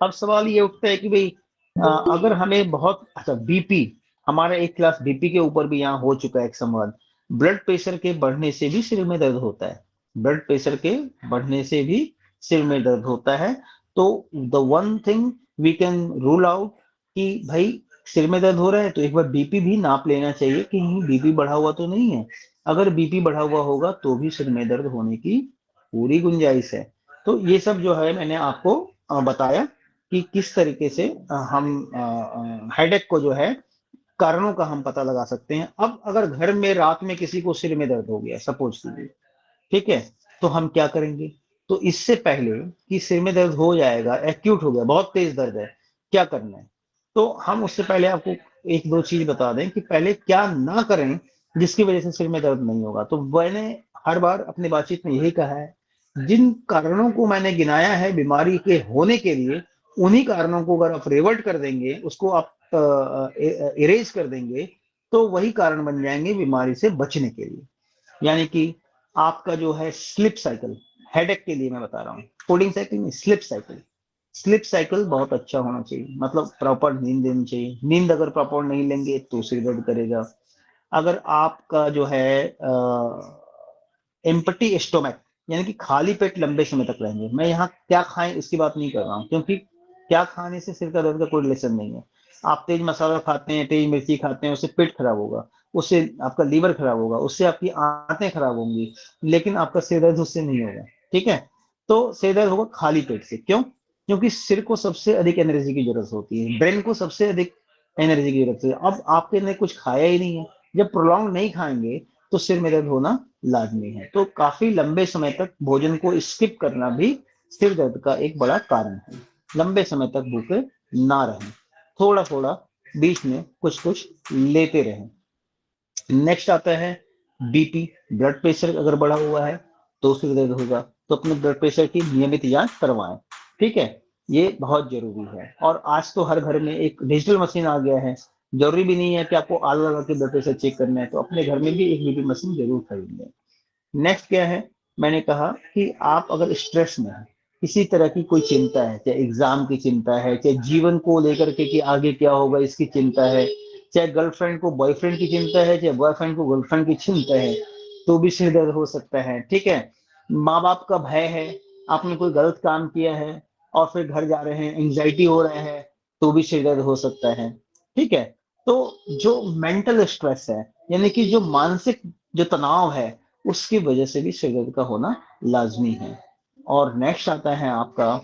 अब सवाल ये उठता है कि भाई अगर हमें बहुत, अच्छा बीपी, हमारा एक क्लास बीपी के ऊपर भी यहाँ हो चुका है एक संवाद। ब्लड प्रेशर के बढ़ने से भी सिर में दर्द होता है, ब्लड प्रेशर के बढ़ने से भी सिर में दर्द होता है। तो the one thing we can rule out कि भाई सिर में दर्द हो रहा है तो एक बार बीपी भी नाप लेना चाहिए कि बीपी बढ़ा हुआ तो नहीं है। अगर बीपी बढ़ा हुआ होगा तो भी सिर में दर्द होने की पूरी गुंजाइश है। तो ये सब जो है मैंने आपको बताया कि किस तरीके से हम हेडेक को जो है कारणों का हम पता लगा सकते हैं। अब अगर घर में रात में किसी को सिर में दर्द हो गया सपोज कीजिए, ठीक है, तो हम क्या करेंगे। तो इससे पहले कि सिर में दर्द हो जाएगा, एक्यूट हो गया, बहुत तेज दर्द है, क्या करना है, तो हम उससे पहले आपको एक दो चीज बता दें कि पहले क्या ना करें जिसकी वजह से सिर में दर्द नहीं होगा। तो मैंने हर बार अपनी बातचीत में यही कहा है, जिन कारणों को मैंने गिनाया है बीमारी के होने के लिए, उन्हीं कारणों को अगर आप रिवर्ट कर देंगे, उसको आप इरेज कर देंगे, तो वही कारण बन जाएंगे बीमारी से बचने के लिए। यानी कि आपका जो है स्लिप साइकिल, हेडेक के लिए मैं बता रहा हूँ, कोडिंग साइकिल नहीं, स्लिप साइकिल। स्लिप साइकिल बहुत अच्छा होना चाहिए, मतलब प्रॉपर नींद लेनी चाहिए। नींद अगर प्रॉपर नहीं लेंगे तो सिर दर्द करेगा। अगर आपका जो है एम्प्टी स्टोमक, यानी कि खाली पेट लंबे समय तक रहेंगे, मैं यहाँ क्या खाएं इसकी बात नहीं कर रहा हूँ, क्योंकि क्या खाने से सिर का दर्द का कोई रिलेशन नहीं है। आप तेज मसाला खाते हैं, तेज मिर्ची खाते हैं, उससे पेट खराब होगा, उससे आपका लीवर खराब होगा, उससे आपकी आंतें खराब होंगी, लेकिन आपका सिर दर्द उससे नहीं होगा, ठीक है। तो सिर दर्द होगा खाली पेट से। क्यों? क्योंकि सिर को सबसे अधिक एनर्जी की जरूरत होती है, ब्रेन को सबसे अधिक एनर्जी की जरूरत है। अब आपने कुछ खाया ही नहीं है, जब प्रोलॉन्ग नहीं खाएंगे तो सिर में दर्द होना लाजमी है। तो काफी लंबे समय तक भोजन को स्किप करना भी सिर दर्द का एक बड़ा कारण है। लंबे समय तक भूखे ना रहें, थोड़ा थोड़ा बीच में कुछ कुछ लेते रहें। नेक्स्ट आता है बीपी, ब्लड प्रेशर अगर बढ़ा हुआ है तो सिर दर्द होगा, तो अपने ब्लड प्रेशर की नियमित जांच करवाएं। ठीक है, ये बहुत जरूरी है। और आज तो हर घर में एक डिजिटल मशीन आ गया है, जरूरी भी नहीं है कि आपको आला लगा के ब्लड प्रेशर चेक करना है, तो अपने घर में भी एक बीपी मशीन जरूर खरीद लें। नेक्स्ट क्या है, मैंने कहा कि आप अगर स्ट्रेस में हैं, किसी तरह की कोई चिंता है, चाहे एग्जाम की चिंता है, चाहे जीवन को लेकर के कि आगे क्या होगा इसकी चिंता है, चाहे गर्लफ्रेंड को बॉयफ्रेंड की चिंता है, चाहे बॉयफ्रेंड को गर्लफ्रेंड की चिंता है, तो भी सिर दर्द हो सकता है। ठीक है, माँ बाप का भय है, आपने कोई गलत काम किया है और फिर घर जा रहे हैं, एंजाइटी हो रहा है, तो भी सिर दर्द हो सकता है। ठीक है, तो जो मेंटल स्ट्रेस है, यानी कि जो मानसिक जो तनाव है, उसकी वजह से भी सिर दर्द का होना लाजमी है। और नेक्स्ट आता है आपका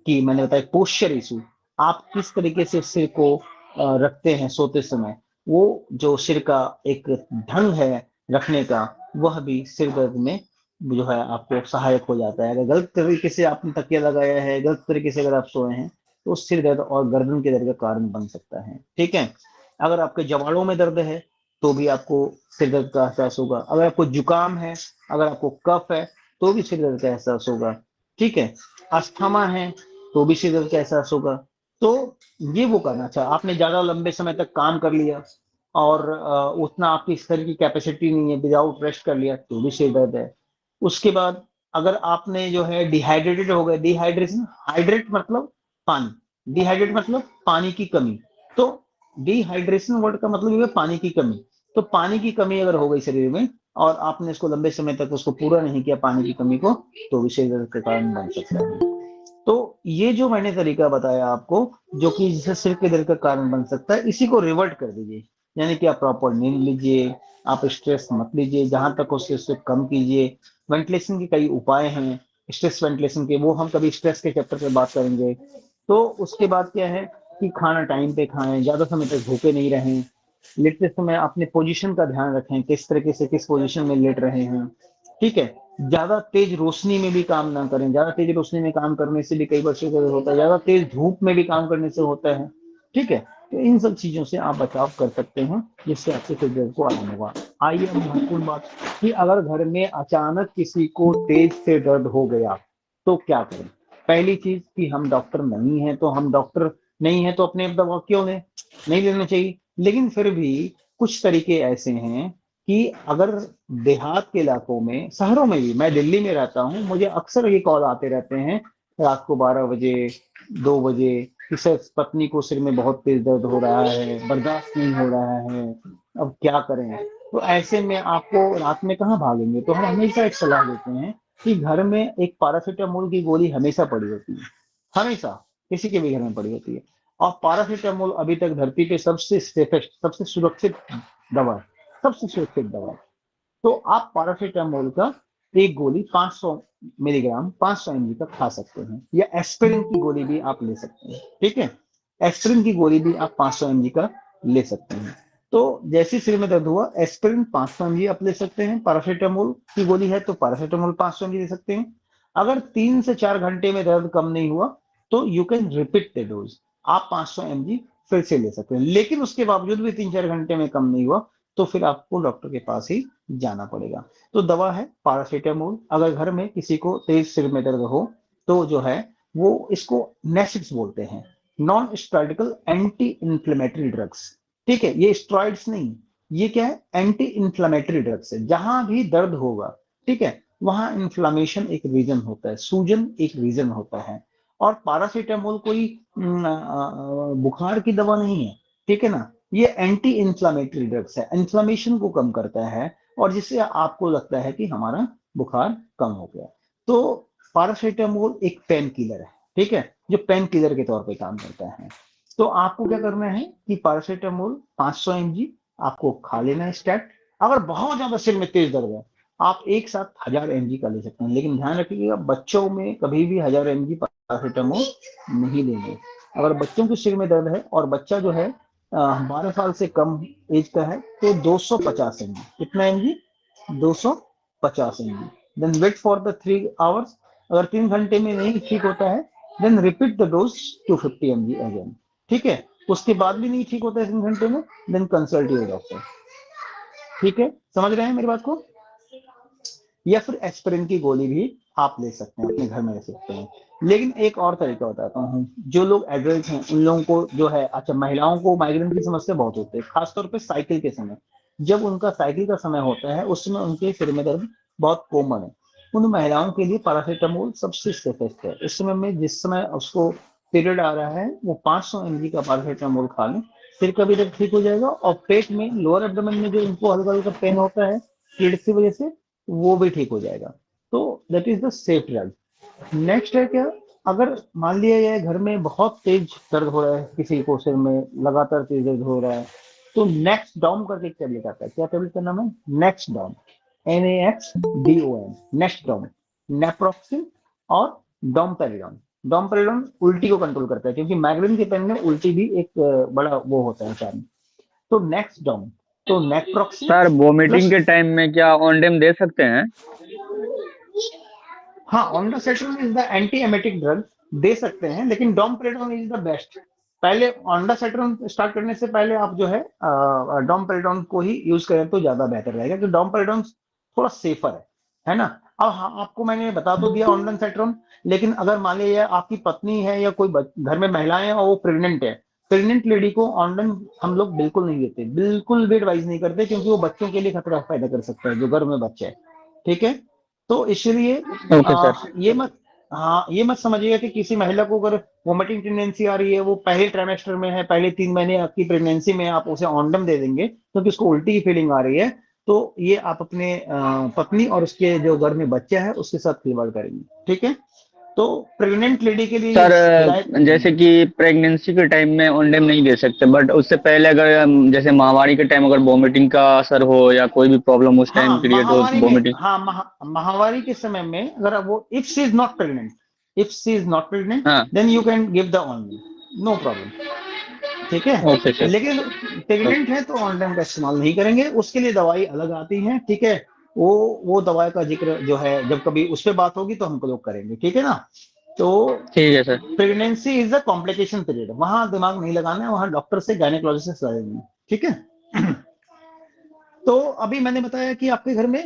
कि मैंने बताया पोस्चर इशू, आप किस तरीके से सिर को रखते हैं सोते समय, वो जो सिर का एक ढंग है रखने का, वह भी सिर दर्द में जो है आपको सहायक हो जाता है। अगर गलत तरीके से आपने तकिया लगाया है, गलत तरीके से अगर आप सोए हैं, तो सिर दर्द और गर्दन के दर्द का कारण बन सकता है। ठीक है, अगर आपके जवाड़ों में दर्द है तो भी आपको सिर दर्द का एहसास होगा। अगर आपको जुकाम है, अगर आपको कफ है, तो भी सिर दर्द का एहसास होगा। ठीक है, अस्थमा है तो भी सिर दर्द का एहसास होगा। तो ये वो करना चाहिए, आपने ज्यादा लंबे समय तक काम कर लिया और उतना आपकी शरीर की कैपेसिटी नहीं है, विदाउट रेस्ट कर लिया, तो भी सिर दर्द है। उसके बाद अगर आपने जो है डिहाइड्रेटेड हो गए, डिहाइड्रेशन, हाइड्रेट मतलब पानी, डिहाइड्रेट मतलब पानी की कमी, तो डिहाइड्रेशन वर्ड का मतलब ये है पानी की कमी। तो पानी की कमी अगर हो गई शरीर में और आपने इसको लंबे समय तक उसको पूरा नहीं किया पानी की कमी को, तो भी शरीर दर्द का कारण बन सकता है। तो ये जो मैंने तरीका बताया आपको, जो कि जिससे सिर के दर्द का कारण बन सकता है, इसी को रिवर्ट कर दीजिए। यानी कि आप प्रॉपर नींद लीजिए, आप स्ट्रेस मत लीजिए, जहां तक उससे कम कीजिए। वेंटिलेशन के कई उपाय हैं, स्ट्रेस वेंटिलेशन के, वो हम कभी स्ट्रेस के चैप्टर पे बात करेंगे। तो उसके बाद क्या है कि खाना टाइम पे खाएं, ज्यादा समय तक भूखे नहीं रहें, लेटते समय अपने पोजीशन का ध्यान रखें, किस तरीके से किस पोजीशन में लेट रहे हैं। ठीक है, ज्यादा तेज रोशनी में भी काम ना करें, ज्यादा तेज रोशनी में काम करने से भी कई बार सिर दर्द होता है, ज्यादा तेज धूप में भी काम करने से होता है। ठीक है, तो इन सब चीजों से आप बचाव कर सकते हैं, जिससे आपके सिर दर्द को आराम होगा। आइए अब महत्वपूर्ण बात कि अगर घर में अचानक किसी को तेज से दर्द हो गया तो क्या करें। पहली चीज कि हम डॉक्टर नहीं है, तो हम डॉक्टर नहीं है तो अपने दवा क्यों लें, नहीं लेना चाहिए। लेकिन फिर भी कुछ तरीके ऐसे हैं कि अगर देहात के इलाकों में, शहरों में भी, मैं दिल्ली में रहता हूँ, मुझे अक्सर ये कॉल आते रहते हैं रात को 12 बजे 2 बजे कि सर पत्नी को सिर में बहुत तेज दर्द हो रहा है, बर्दाश्त नहीं हो रहा है, अब क्या करें। तो ऐसे में आपको रात में कहाँ भागेंगे, तो हम हमेशा एक सलाह देते हैं कि घर में एक पैरासीटामोल की गोली हमेशा पड़ी होती है, हमेशा किसी के भी घर में पड़ी होती है। और पैरासीटामोल अभी तक धरती पे सबसे सेफेस्ट, सबसे सुरक्षित दवा है, सबसे सुरक्षित दवा है। तो आप पैरासीटामोल का एक गोली 500 मिलीग्राम 500 mg का खा सकते हैं, या एस्पिरिन की गोली भी आप ले सकते हैं। ठीक है, एस्पिरिन की गोली भी आप 500 mg का ले सकते हैं। तो जैसे सिर में दर्द हुआ, एस्पिरिन 500 mg आप ले सकते हैं, पैरासीटामोल की गोली है तो पैरासीटामोल 500 mg ले सकते हैं। अगर 3 से 4 घंटे में दर्द कम नहीं हुआ तो you can repeat the dose, आप 500 mg फिर से ले सकते हैं। लेकिन उसके बावजूद भी 3-4 घंटे में कम नहीं हुआ तो फिर आपको डॉक्टर के पास ही जाना पड़ेगा। तो दवा है पैरासीटामोल। अगर घर में किसी को तेज सिर में दर्द हो तो जो है वो इसको नेसिड्स बोलते हैं, नॉन स्टेरॉइडिकल एंटी इंफ्लेमेटरी ड्रग्स। ठीक है, ये स्टेरॉइड्स नहीं, ये क्या है, एंटी इंफ्लेमेटरी ड्रग्स है। जहां भी दर्द होगा, ठीक है, वहां इन्फ्लामेशन एक रीजन होता है, सूजन एक रीजन होता है। और पैरासीटामोल कोई बुखार की दवा नहीं है, ठीक है ना, ये एंटी इंफ्लामेटरी ड्रग्स है, इन्फ्लामेशन को कम करता है और जिससे आपको लगता है कि हमारा बुखार कम हो गया। तो पैरासीटामोल एक पेन किलर है, ठीक है, जो पेन किलर के तौर पे काम करता है। तो आपको क्या करना है कि पैरासीटामोल 500 mg आपको खा लेना है स्टैट। अगर बहुत ज्यादा सिर में तेज दर्द है, आप एक साथ 1000 mg का ले सकते हैं, लेकिन ध्यान रखिएगा बच्चों में कभी भी 1000 mg पैरासीटामोल नहीं लेंगे। अगर बच्चों के सिर में दर्द है और बच्चा जो है 12 साल से कम एज का है तो 250 mg, कितना mg? 250 mg। Then wait for the 3 hours. अगर 3 घंटे में नहीं ठीक होता है then repeat the dose 250 mg again. ठीक है, उसके बाद भी नहीं ठीक होता है 3 घंटे में, देन कंसल्ट योर डॉक्टर। ठीक है, समझ रहे हैं मेरी बात को? या फिर एस्पिरिन की गोली भी आप ले सकते हैं, अपने घर में ले सकते हैं। लेकिन एक और तरीका बताता हूँ, जो लोग एडल्ट हैं उन लोगों को जो है, अच्छा महिलाओं को माइग्रेन की समस्या बहुत होती है, खासतौर पे साइकिल के समय। जब उनका साइकिल का समय होता है उस समय उनके सिर में दर्द बहुत कॉमन है। उन महिलाओं के लिए पैरासीटामोल सबसे सेफेस्ट है। इस समय में जिस समय उसको पीरियड आ रहा है वो 500 mg का पैरासीटामोल खा लें, सिर का भी दर्द ठीक हो जाएगा। और पेट में लोअर एब्डोमेन में जो इनको हल्का हल्का पेन होता है पीरियड्स की वजह से, वो भी ठीक हो जाएगा। तो that is the safe drug. Next है क्या, अगर मान लिया जाए घर में बहुत तेज दर्द हो रहा है, किसी को सिर में लगातार तेज दर्द हो रहा है, तो नेक्स्ट डॉम करके एक टेबलेट आता है। क्या टेबलेट का नाम है? Naxdom, NAXDOM, Naxdom. Naproxen और डोमपेरिडोन। डोमपेरिडोन उल्टी को कंट्रोल करता है, क्योंकि माइग्रेन के पेन में उल्टी भी एक बड़ा वो होता है कारण। तो नेक्स्ट डॉम, तो नेप्रोक्सिन सर वोमिटिंग प्लस, के टाइम में क्या ऑनडेम दे सकते हैं? हाँ ondansetron is the anti emetic drug, दे सकते हैं, लेकिन डोमपेरिडोन इज द बेस्ट। पहले ऑन्डासेट्रोन स्टार्ट करने से पहले आप जो है डोमपेरिडोन को ही यूज करें तो ज्यादा बेहतर रहेगा, क्योंकि डोमपेरिडोन थोड़ा सेफर है ना। अब हाँ, आपको मैंने बता तो दिया ऑन्डासेट्रोन, लेकिन अगर मान लीजिए आपकी पत्नी है या कोई घर में महिलाएं हैं और वो प्रेग्नेंट है, प्रेग्नेंट लेडी को ऑन्डन हम लोग बिल्कुल नहीं देते, बिल्कुल भी एडवाइज नहीं करते, क्योंकि वो बच्चों के लिए खतरा पैदा कर सकता है जो घर में बच्चे है। ठीक है, तो इसलिए ओके सर। ये मत, हाँ ये मत समझिएगा कि किसी महिला को अगर वोमिटिंग टेंडेंसी आ रही है, वो पहले ट्राइमेस्टर में है, पहले 3 महीने आपकी प्रेगनेंसी में, आप उसे ऑन्डम दे देंगे क्योंकि उसको उल्टी की फीलिंग आ रही है, तो ये आप अपने पत्नी और उसके जो घर में बच्चा है उसके साथ खिलवाड़ करेंगे। ठीक है, तो प्रेग्नेंट लेडी के लिए सर हिदायत। जैसे कि प्रेगनेंसी के टाइम में ऑनडेम नहीं दे सकते, बट उससे पहले अगर जैसे माहवारी के टाइम अगर वोमिटिंग का असर हो या कोई भी प्रॉब्लम उस टाइम हाँ क्रिएट हो माहवारी में, वोमिटिंग। हाँ माहवारी के समय में अगर वो, if she is not pregnant, if she is not pregnant हाँ then you can give the online, no problem. ठीक है, ओके सर। लेकिन प्रेग्नेंट है तो ऑनलाइन का इस्तेमाल नहीं करेंगे, उसके लिए दवाई अलग आती है। ठीक है, वो दवाई का जिक्र जो है जब कभी उस पर बात होगी तो हम लोग करेंगे। ठीक है ना। तो ठीक है sir. Pregnancy is a complication period, वहां दिमाग नहीं लगाना है, वहां डॉक्टर से गायनेकोलॉजिस्ट से सलाह लेनी है। ठीक है। तो अभी मैंने बताया कि आपके घर में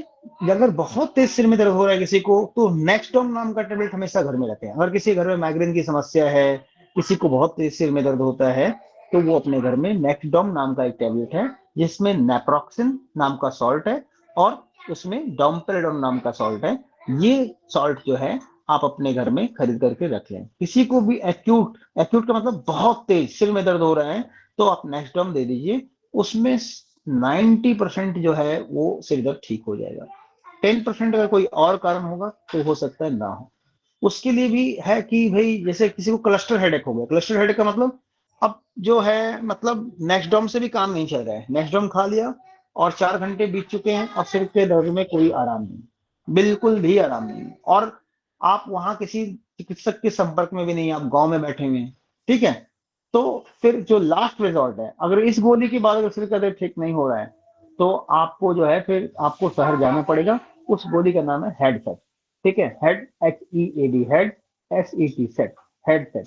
अगर बहुत तेज सिर में दर्द हो रहा है किसी को, तो नेक्स्टडोम नाम का टेबलेट हमेशा घर में रखें। अगर किसी घर में माइग्रेन की समस्या है, किसी को बहुत तेज सिर में दर्द होता है, तो वो अपने घर में नेक्स्टडोम नाम का एक टेबलेट है, जिसमें नेप्रोक्सिन नाम का सॉल्ट है और उसमें डोमपेरिडोन नाम का सॉल्ट है। ये सॉल्ट जो है आप अपने घर में खरीद करके रख लें। किसी को भी एक्यूट, एक्यूट का मतलब बहुत तेज सिर में दर्द हो रहा है, तो आप नेक्स्टडोम दे दीजिए, उसमें 90% जो है वो सिर दर्द ठीक हो जाएगा। 10% अगर कोई और कारण होगा तो हो सकता है ना हो। उसके लिए भी है कि भाई जैसे किसी को क्लस्टर हेडेक हो गया, क्लस्टर हेडेक का मतलब अब जो है मतलब नेक्स्टडोम से भी काम नहीं चल रहा है, नेक्स्टडोम खा लिया और 4 घंटे बीत चुके हैं और सिर के दर्द में कोई आराम नहीं, बिल्कुल भी आराम नहीं, और आप वहां किसी चिकित्सक के संपर्क में भी नहीं, आप गांव में बैठे हुए हैं। ठीक है, तो फिर जो लास्ट रिजॉर्ट है, अगर इस गोली के बाद अगर सिर का दर्द ठीक नहीं हो रहा है, तो आपको जो है फिर आपको शहर जाना पड़ेगा। उस गोली का नाम है हेड सेट। ठीक है, head, HEAD, head, SET, set, head set.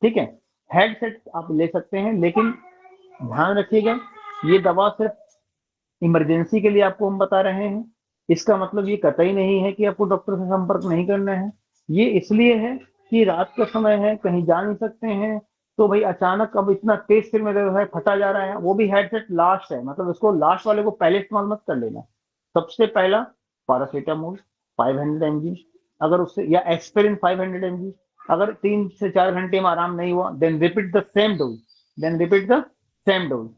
ठीक है, हेड सेट आप ले सकते हैं, लेकिन ध्यान रखिएगा ये दवा सिर्फ इमरजेंसी के लिए आपको हम बता रहे हैं। इसका मतलब ये कतई नहीं है कि आपको डॉक्टर से संपर्क नहीं करना है। ये इसलिए है कि रात का समय है, कहीं जा नहीं सकते हैं, तो भाई अचानक अब इतना तेज सिर में दर्द है, फटा जा रहा है, वो भी हेडसेट लास्ट है, मतलब इसको लास्ट वाले को पहले इस्तेमाल मत कर लेना। सबसे पहला पैरासीटामोल 500 mg, अगर उससे, या एस्पिरिन 500 mg, अगर 3 से 4 घंटे में आराम नहीं हुआ then repeat the same dose, then repeat the same dose.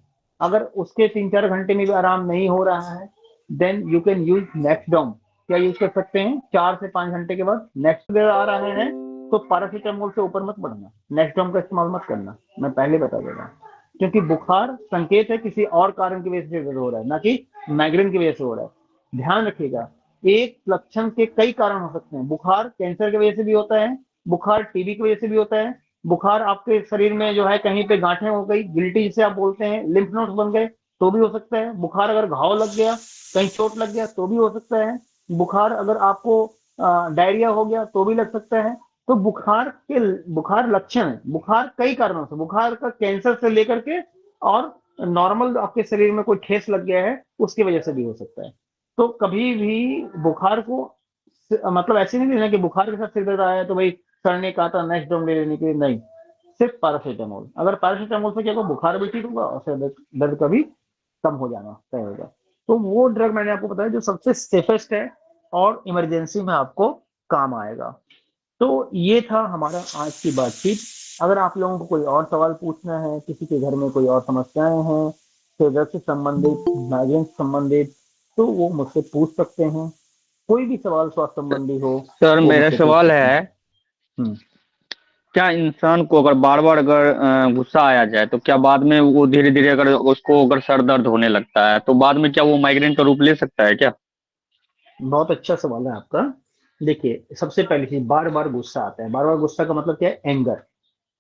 अगर उसके 3-4 घंटे में भी आराम नहीं हो रहा है देन यू कैन यूज नेक्स्टडोम। क्या यूज कर सकते हैं? 4 से 5 घंटे के बाद नेक्स्ट डे आ रहा है तो पैरासीटामोल से ऊपर मत बढ़ना, नेक्स्टडोम का इस्तेमाल मत करना, मैं पहले बता दे रहा हूँ। क्योंकि बुखार संकेत है किसी और कारण की वजह से दर्द हो रहा है, ना कि माइग्रेन की वजह से हो रहा है। ध्यान रखिएगा एक लक्षण के कई कारण हो सकते हैं। बुखार कैंसर की वजह से भी होता है, बुखार टीबी की वजह से भी होता है, बुखार आपके शरीर में जो है कहीं पे गांठें हो गई, गिल्टी जिसे आप बोलते हैं, लिम्फ नोड्स बन गए तो भी हो सकता है। बुखार अगर घाव लग गया, कहीं चोट लग गया तो भी हो सकता है। बुखार अगर आपको डायरिया हो गया तो भी लग सकता है। तो बुखार लक्षण है, बुखार कई कारणों से, बुखार का कैंसर से लेकर के और नॉर्मल आपके शरीर में कोई ठेस लग गया है उसकी वजह से भी हो सकता है। तो कभी भी बुखार को मतलब ऐसे नहीं लेना कि बुखार के साथ सिर दर्द आया है तो भाई सर का था नेक्स्ट डोम ले लेने के लिए, नहीं, सिर्फ पैरासीटामोल। अगर पैरासीटामोल से क्या होगा, बुखार भी ठीक होगा और सिर दर्द का भी कम हो जाना तय होगा। तो वो ड्रग मैंने आपको बताया जो सबसे सेफेस्ट है और इमरजेंसी में आपको काम आएगा। तो ये था हमारा आज की बातचीत। अगर आप लोगों को कोई और सवाल पूछना है, किसी के घर में कोई और समस्याएं हैं हृदय से संबंधित, माइग्रेन से संबंधित, तो वो मुझसे पूछ सकते हैं। कोई भी सवाल स्वास्थ्य संबंधी हो सर वो मेरा मुझसे पूछ सवाल सकते हैं। है, हम्म। क्या इंसान को अगर बार बार अगर गुस्सा आया जाए तो क्या बाद में वो धीरे धीरे अगर उसको अगर सर दर्द होने लगता है तो बाद में क्या वो माइग्रेन का रूप ले सकता है क्या? बहुत अच्छा सवाल है आपका। देखिए, सबसे पहली चीज, बार बार गुस्सा आता है, बार बार गुस्सा का मतलब क्या है, एंगर,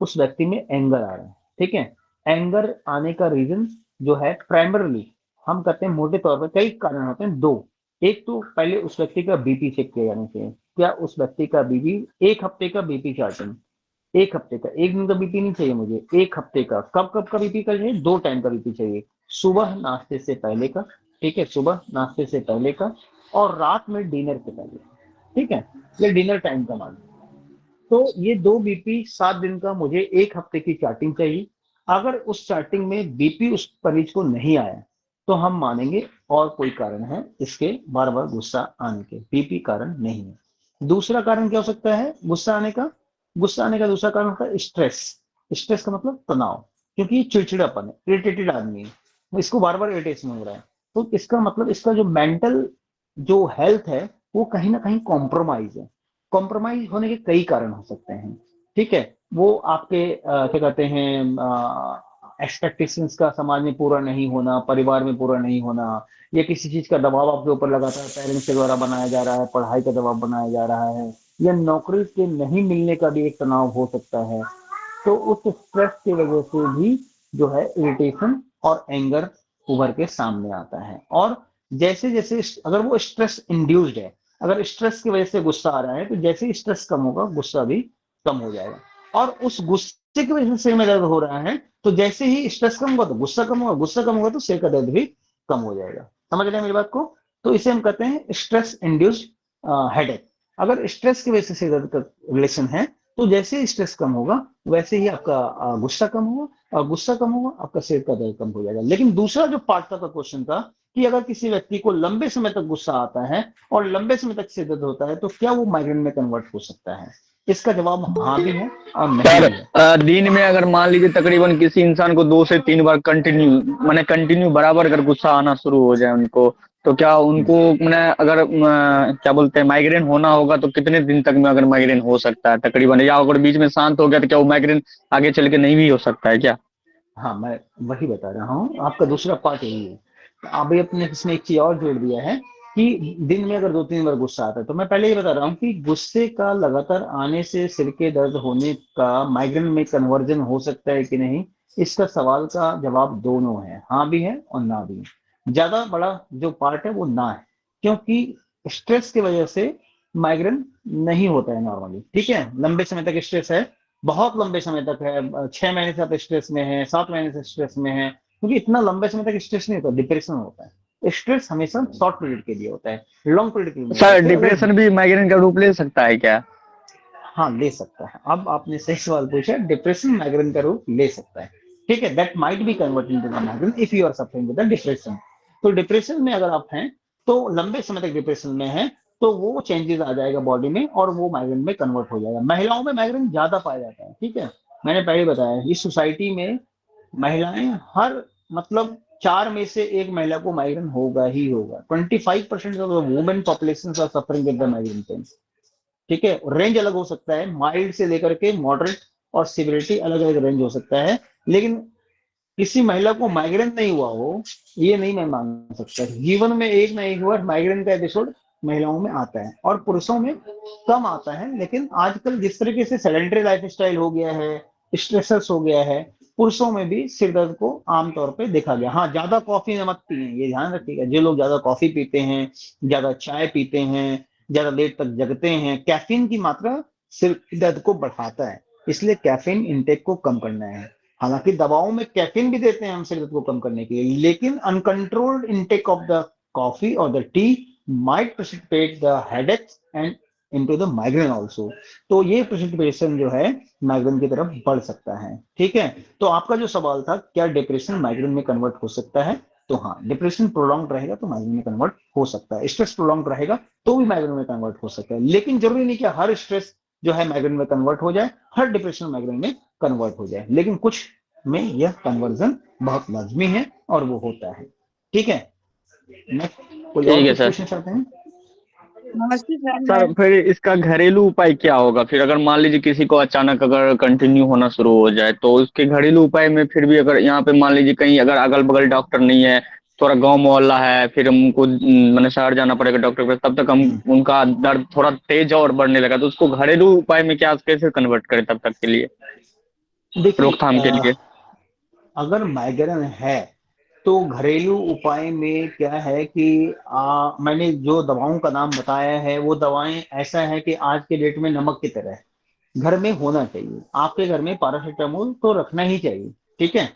उस व्यक्ति में एंगर आ रहा है, ठीक है। एंगर आने का रीजन जो है प्राइमरली हम कहते हैं, मोटे तौर पर कई कारण होते हैं, दो। एक तो पहले उस व्यक्ति का बीपी चेक किया जाना चाहिए। क्या उस व्यक्ति का बीपी, एक हफ्ते का बीपी चार्टिंग, एक हफ्ते का, एक दिन का बीपी नहीं चाहिए मुझे, एक हफ्ते का। कब कब का बीपी का चाहिए, 2 टाइम का बीपी चाहिए। सुबह नाश्ते से पहले का, ठीक है, सुबह नाश्ते से पहले का, और रात में डिनर से पहले, ठीक है, ये डिनर टाइम का मान। तो ये 2 बीपी 7 दिन का, मुझे एक हफ्ते की चार्टिंग चाहिए। अगर उस चार्टिंग में बीपी उस मरीज को नहीं आया तो हम मानेंगे और कोई कारण है इसके बार बार गुस्सा आने के, बीपी कारण नहीं है। दूसरा कारण क्या हो सकता है गुस्सा आने का? गुस्सा आने का दूसरा कारण होता है स्ट्रेस। स्ट्रेस का मतलब तनाव, क्योंकि ये चिड़चिड़ापन है, इरिटेटेड आदमी है, इसको बार बार इरिटेशन हो रहा है। तो इसका मतलब इसका जो मेंटल जो हेल्थ है वो कहीं ना कहीं कॉम्प्रोमाइज है। कॉम्प्रोमाइज होने के कई कारण हो सकते हैं, ठीक है। वो आपके क्या कहते हैं, एक्सपेक्टेशंस का समाज में पूरा नहीं होना, परिवार में पूरा नहीं होना, या किसी चीज का दबाव आपके ऊपर लगातार पेरेंट्स के द्वारा बनाया जा रहा है, पढ़ाई का दबाव बनाया जा रहा है, या नौकरी के नहीं मिलने का भी एक तनाव हो सकता है। तो उस स्ट्रेस की वजह से भी जो है इरिटेशन और एंगर उभर के सामने आता है। और जैसे जैसे अगर वो स्ट्रेस इंड्यूस्ड है, अगर स्ट्रेस की वजह से गुस्सा आ रहा है तो जैसे ही स्ट्रेस कम होगा गुस्सा भी कम हो जाएगा। और उस गुस्से की वजह से सिर में दर्द हो रहा है तो जैसे ही स्ट्रेस कम होगा तो गुस्सा कम होगा, गुस्सा कम होगा तो सिर का दर्द भी कम हो जाएगा। समझ रहे हैं मेरी बात को? तो इसे हम कहते हैं स्ट्रेस इंड्यूस्ड हेडेक। अगर स्ट्रेस की वजह से सिर दर्द का रिलेशन है तो जैसे ही स्ट्रेस कम होगा वैसे ही आपका गुस्सा कम होगा, और गुस्सा कम होगा आपका सिर का दर्द कम हो जाएगा। लेकिन दूसरा जो पार्ट था क्वेश्चन का कि अगर किसी व्यक्ति को लंबे समय तक गुस्सा आता है और लंबे समय तक सिर दर्द होता है तो क्या वो माइग्रेन में कन्वर्ट हो सकता है? इसका जवाब हाँ भी है और नहीं सर भी है। दिन में अगर मान लीजिए तकरीबन किसी इंसान को 2 से 3 बार कंटिन्यू बराबर अगर गुस्सा आना शुरू हो जाए उनको, तो क्या उनको अगर क्या बोलते हैं माइग्रेन होना होगा तो कितने दिन तक में अगर माइग्रेन हो सकता है तकरीबन, या अगर बीच में शांत हो गया तो क्या वो माइग्रेन आगे चल के नहीं भी हो सकता है क्या? हाँ, मैं वही बता रहा हूँ, आपका दूसरा पार्ट यही है। तो अभी अपने इसमें एक चीज और जोड़ दिया है कि दिन में अगर 2-3 बार गुस्सा आता है, तो मैं पहले ये बता रहा हूँ कि गुस्से का लगातार आने से सिर के दर्द होने का माइग्रेन में कन्वर्जन हो सकता है कि नहीं, इसका सवाल का जवाब दोनों है, हाँ भी है और ना भी है। ज्यादा बड़ा जो पार्ट है वो ना है, क्योंकि स्ट्रेस की वजह से माइग्रेन नहीं होता है नॉर्मली, ठीक है। लंबे समय तक स्ट्रेस है, बहुत लंबे समय तक है, 6 महीने से आप स्ट्रेस में है, 7 महीने से स्ट्रेस में है, क्योंकि इतना लंबे समय तक स्ट्रेस नहीं होता, डिप्रेशन होता है। स्ट्रेस हमेशा शॉर्ट पीरियड के लिए होता है, लॉन्ग पीरियड के लिए नहीं होता। सर तो अगर डिप्रेशन भी माइग्रेन का रूप ले सकता है क्या? हाँ, ले सकता है। अब आपने सही सवाल पूछा, डिप्रेशन माइग्रेन का रूप ले सकता है, ठीक है। That might be converted into migraine if you are suffering with depression. तो डिप्रेशन में अगर आप हैं, तो लंबे समय तक डिप्रेशन में है, तो वो चेंजेस आ जाएगा बॉडी में और वो माइग्रेन में कन्वर्ट हो जाएगा। महिलाओं में माइग्रेन ज्यादा पाया जाता है, ठीक है। मैंने पहले बताया इस सोसाइटी में महिलाएं हर मतलब 4 में से 1 महिला को माइग्रेन होगा ही होगा। 25% of the women population are suffering with the migraine pain, ठीक है। रेंज अलग हो सकता है, माइल्ड से लेकर के मॉडरेट और सिविरिटी अलग अलग रेंज हो सकता है। लेकिन किसी महिला को माइग्रेन नहीं हुआ हो ये नहीं मैं मान सकता। जीवन में एक ना एक बार माइग्रेन का एपिसोड महिलाओं में आता है और पुरुषों में कम आता है। लेकिन आजकल जिस तरीके से सेडेंटरी लाइफस्टाइल हो गया है, स्ट्रेसर्स हो गया है, पुरुषों में भी सिर दर्द को आमतौर पे देखा गया। हाँ, ज्यादा कॉफी मत पिए, ये ध्यान रखिएगा। जो लोग ज्यादा कॉफी पीते हैं, ज्यादा चाय पीते हैं, ज्यादा देर तक जगते हैं, कैफीन की मात्रा सिर दर्द को बढ़ाता है, इसलिए कैफीन इंटेक को कम करना है। हालांकि दवाओं में कैफीन भी देते हैं हम सिर दर्द को कम करने के लिए, लेकिन uncontrolled intake of the coffee और the tea might precipitate the headaches and into the migraine also. तो ये प्रेसिपिटेशन जो है माइग्रेन की तरफ बढ़ सकता है। ठीक है, तो आपका जो सवाल था क्या डिप्रेशन माइग्रेन में कन्वर्ट हो सकता है, तो हाँ, डिप्रेशन प्रोलॉन्ग रहेगा तो माइग्रेन में कन्वर्ट हो सकता है, स्ट्रेस प्रोलॉन्ग रहेगा तो भी माइग्रेन में कन्वर्ट हो सकता है। लेकिन जरूरी नहीं कि हर स्ट्रेस जो है माइग्रेन में कन्वर्ट हो जाए, हर डिप्रेशन माइग्रेन में कन्वर्ट हो जाए, लेकिन कुछ में यह कन्वर्जन बहुत लाजमी है और वो होता है। ठीक है, नेक्स्ट कोई और ठीक है कुछ सर। पूछना चाहते हैं? नमस्ते सर। सर फिर इसका घरेलू उपाय क्या होगा फिर, अगर मान लीजिए किसी को अचानक अगर कंटिन्यू होना शुरू हो जाए, तो उसके घरेलू उपाय में फिर भी अगर यहाँ पे मान लीजिए कहीं अगर अगल बगल डॉक्टर नहीं है, थोड़ा गांव मोहल्ला है, फिर हमको मैंने शहर जाना पड़ेगा डॉक्टर के पास, तब तक हम उनका दर्द थोड़ा तेज और बढ़ने लगा, तो उसको घरेलू उपाय में क्या कैसे कन्वर्ट करें तब तक के लिए, देखिए, रोकथाम के लिए? अगर माइग्रेन है तो घरेलू उपाय में क्या है कि मैंने जो दवाओं का नाम बताया है वो दवाएं ऐसा है कि आज के डेट में नमक की तरह है, घर में होना चाहिए। आपके घर में पैरासीटामोल तो रखना ही चाहिए। ठीक है,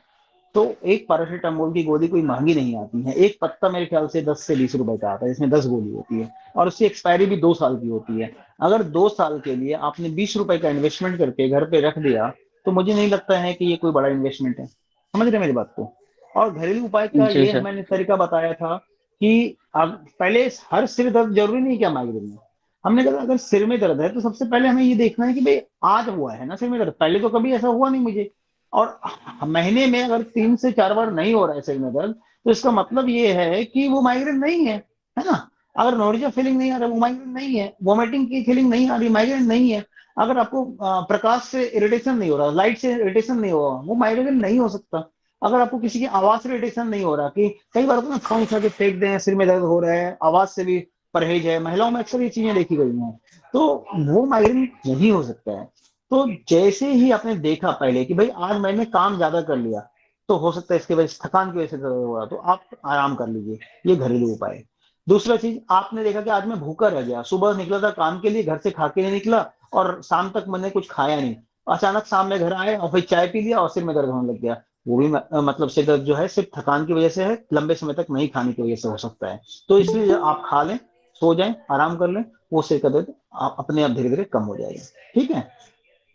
तो एक पैरासीटामोल की गोली कोई महंगी नहीं आती है, एक पत्ता मेरे ख्याल से 10 से 20 रुपए का आता है, इसमें 10 गोली होती है और उसकी एक्सपायरी भी 2 साल की होती है। अगर 2 साल के लिए आपने 20 रुपए का इन्वेस्टमेंट करके घर पे रख दिया तो मुझे नहीं लगता है कि ये कोई बड़ा इन्वेस्टमेंट है। समझ रहे हैं मेरी बात को? और घरेलू उपाय का जी ये सर। मैंने तरीका बताया था कि अब पहले हर सिर दर्द जरूरी नहीं क्या माइग्रेन में। हमने कहा अगर सिर में दर्द है तो सबसे पहले हमें ये देखना है कि भाई आज हुआ है ना सिर में दर्द, पहले तो कभी ऐसा हुआ नहीं मुझे, और महीने में अगर 3 से 4 बार नहीं हो रहा है सिर में दर्द तो इसका मतलब ये है कि वो माइग्रेन नहीं है ना। अगर नोरिया फीलिंग नहीं आ रहा वो माइग्रेन नहीं है, वोमिटिंग की फीलिंग नहीं आ रही माइग्रेन नहीं है, अगर आपको प्रकाश से इरिटेशन नहीं हो रहा, लाइट से इरिटेशन नहीं हो रहा, वो माइग्रेन नहीं हो सकता। अगर आपको किसी की आवाज से इरिटेशन नहीं हो रहा, कि कई बार तो ना फोन उठा के फेंक दें, सिर में दर्द हो रहा है, आवाज से भी परहेज है, महिलाओं में अक्सर ये चीजें देखी गई हैं, तो वो माइग्रेन नहीं हो सकता है। तो जैसे ही आपने देखा पहले कि भाई आज मैंने काम ज्यादा कर लिया तो हो सकता है इसके वजह से थकान की वजह से दर्द हो रहा, तो आप आराम कर लीजिए, ये घरेलू उपाय है। दूसरा चीज, आपने देखा कि आज मैं भूखा रह गया, सुबह निकला था काम के लिए, घर से खा के नहीं निकला और शाम तक मैंने कुछ खाया नहीं, अचानक शाम में घर आए और फिर चाय पी लिया और सिर में दर्द होने लग गया, वो भी मतलब सिर दर्द जो है सिर्फ थकान की वजह से है, लंबे समय तक नहीं खाने की वजह से हो सकता है। तो इसलिए आप खा लें, सो जाएं, आराम कर लें, वो सिर का दर्द अपने आप धीरे धीरे कम हो जाएगा। ठीक है,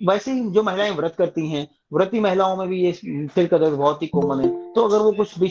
वैसे ही जो महिलाएं व्रत करती हैं, व्रती महिलाओं में भी ये सिर का दर्द बहुत ही कॉमन है, तो अगर वो कुछ भी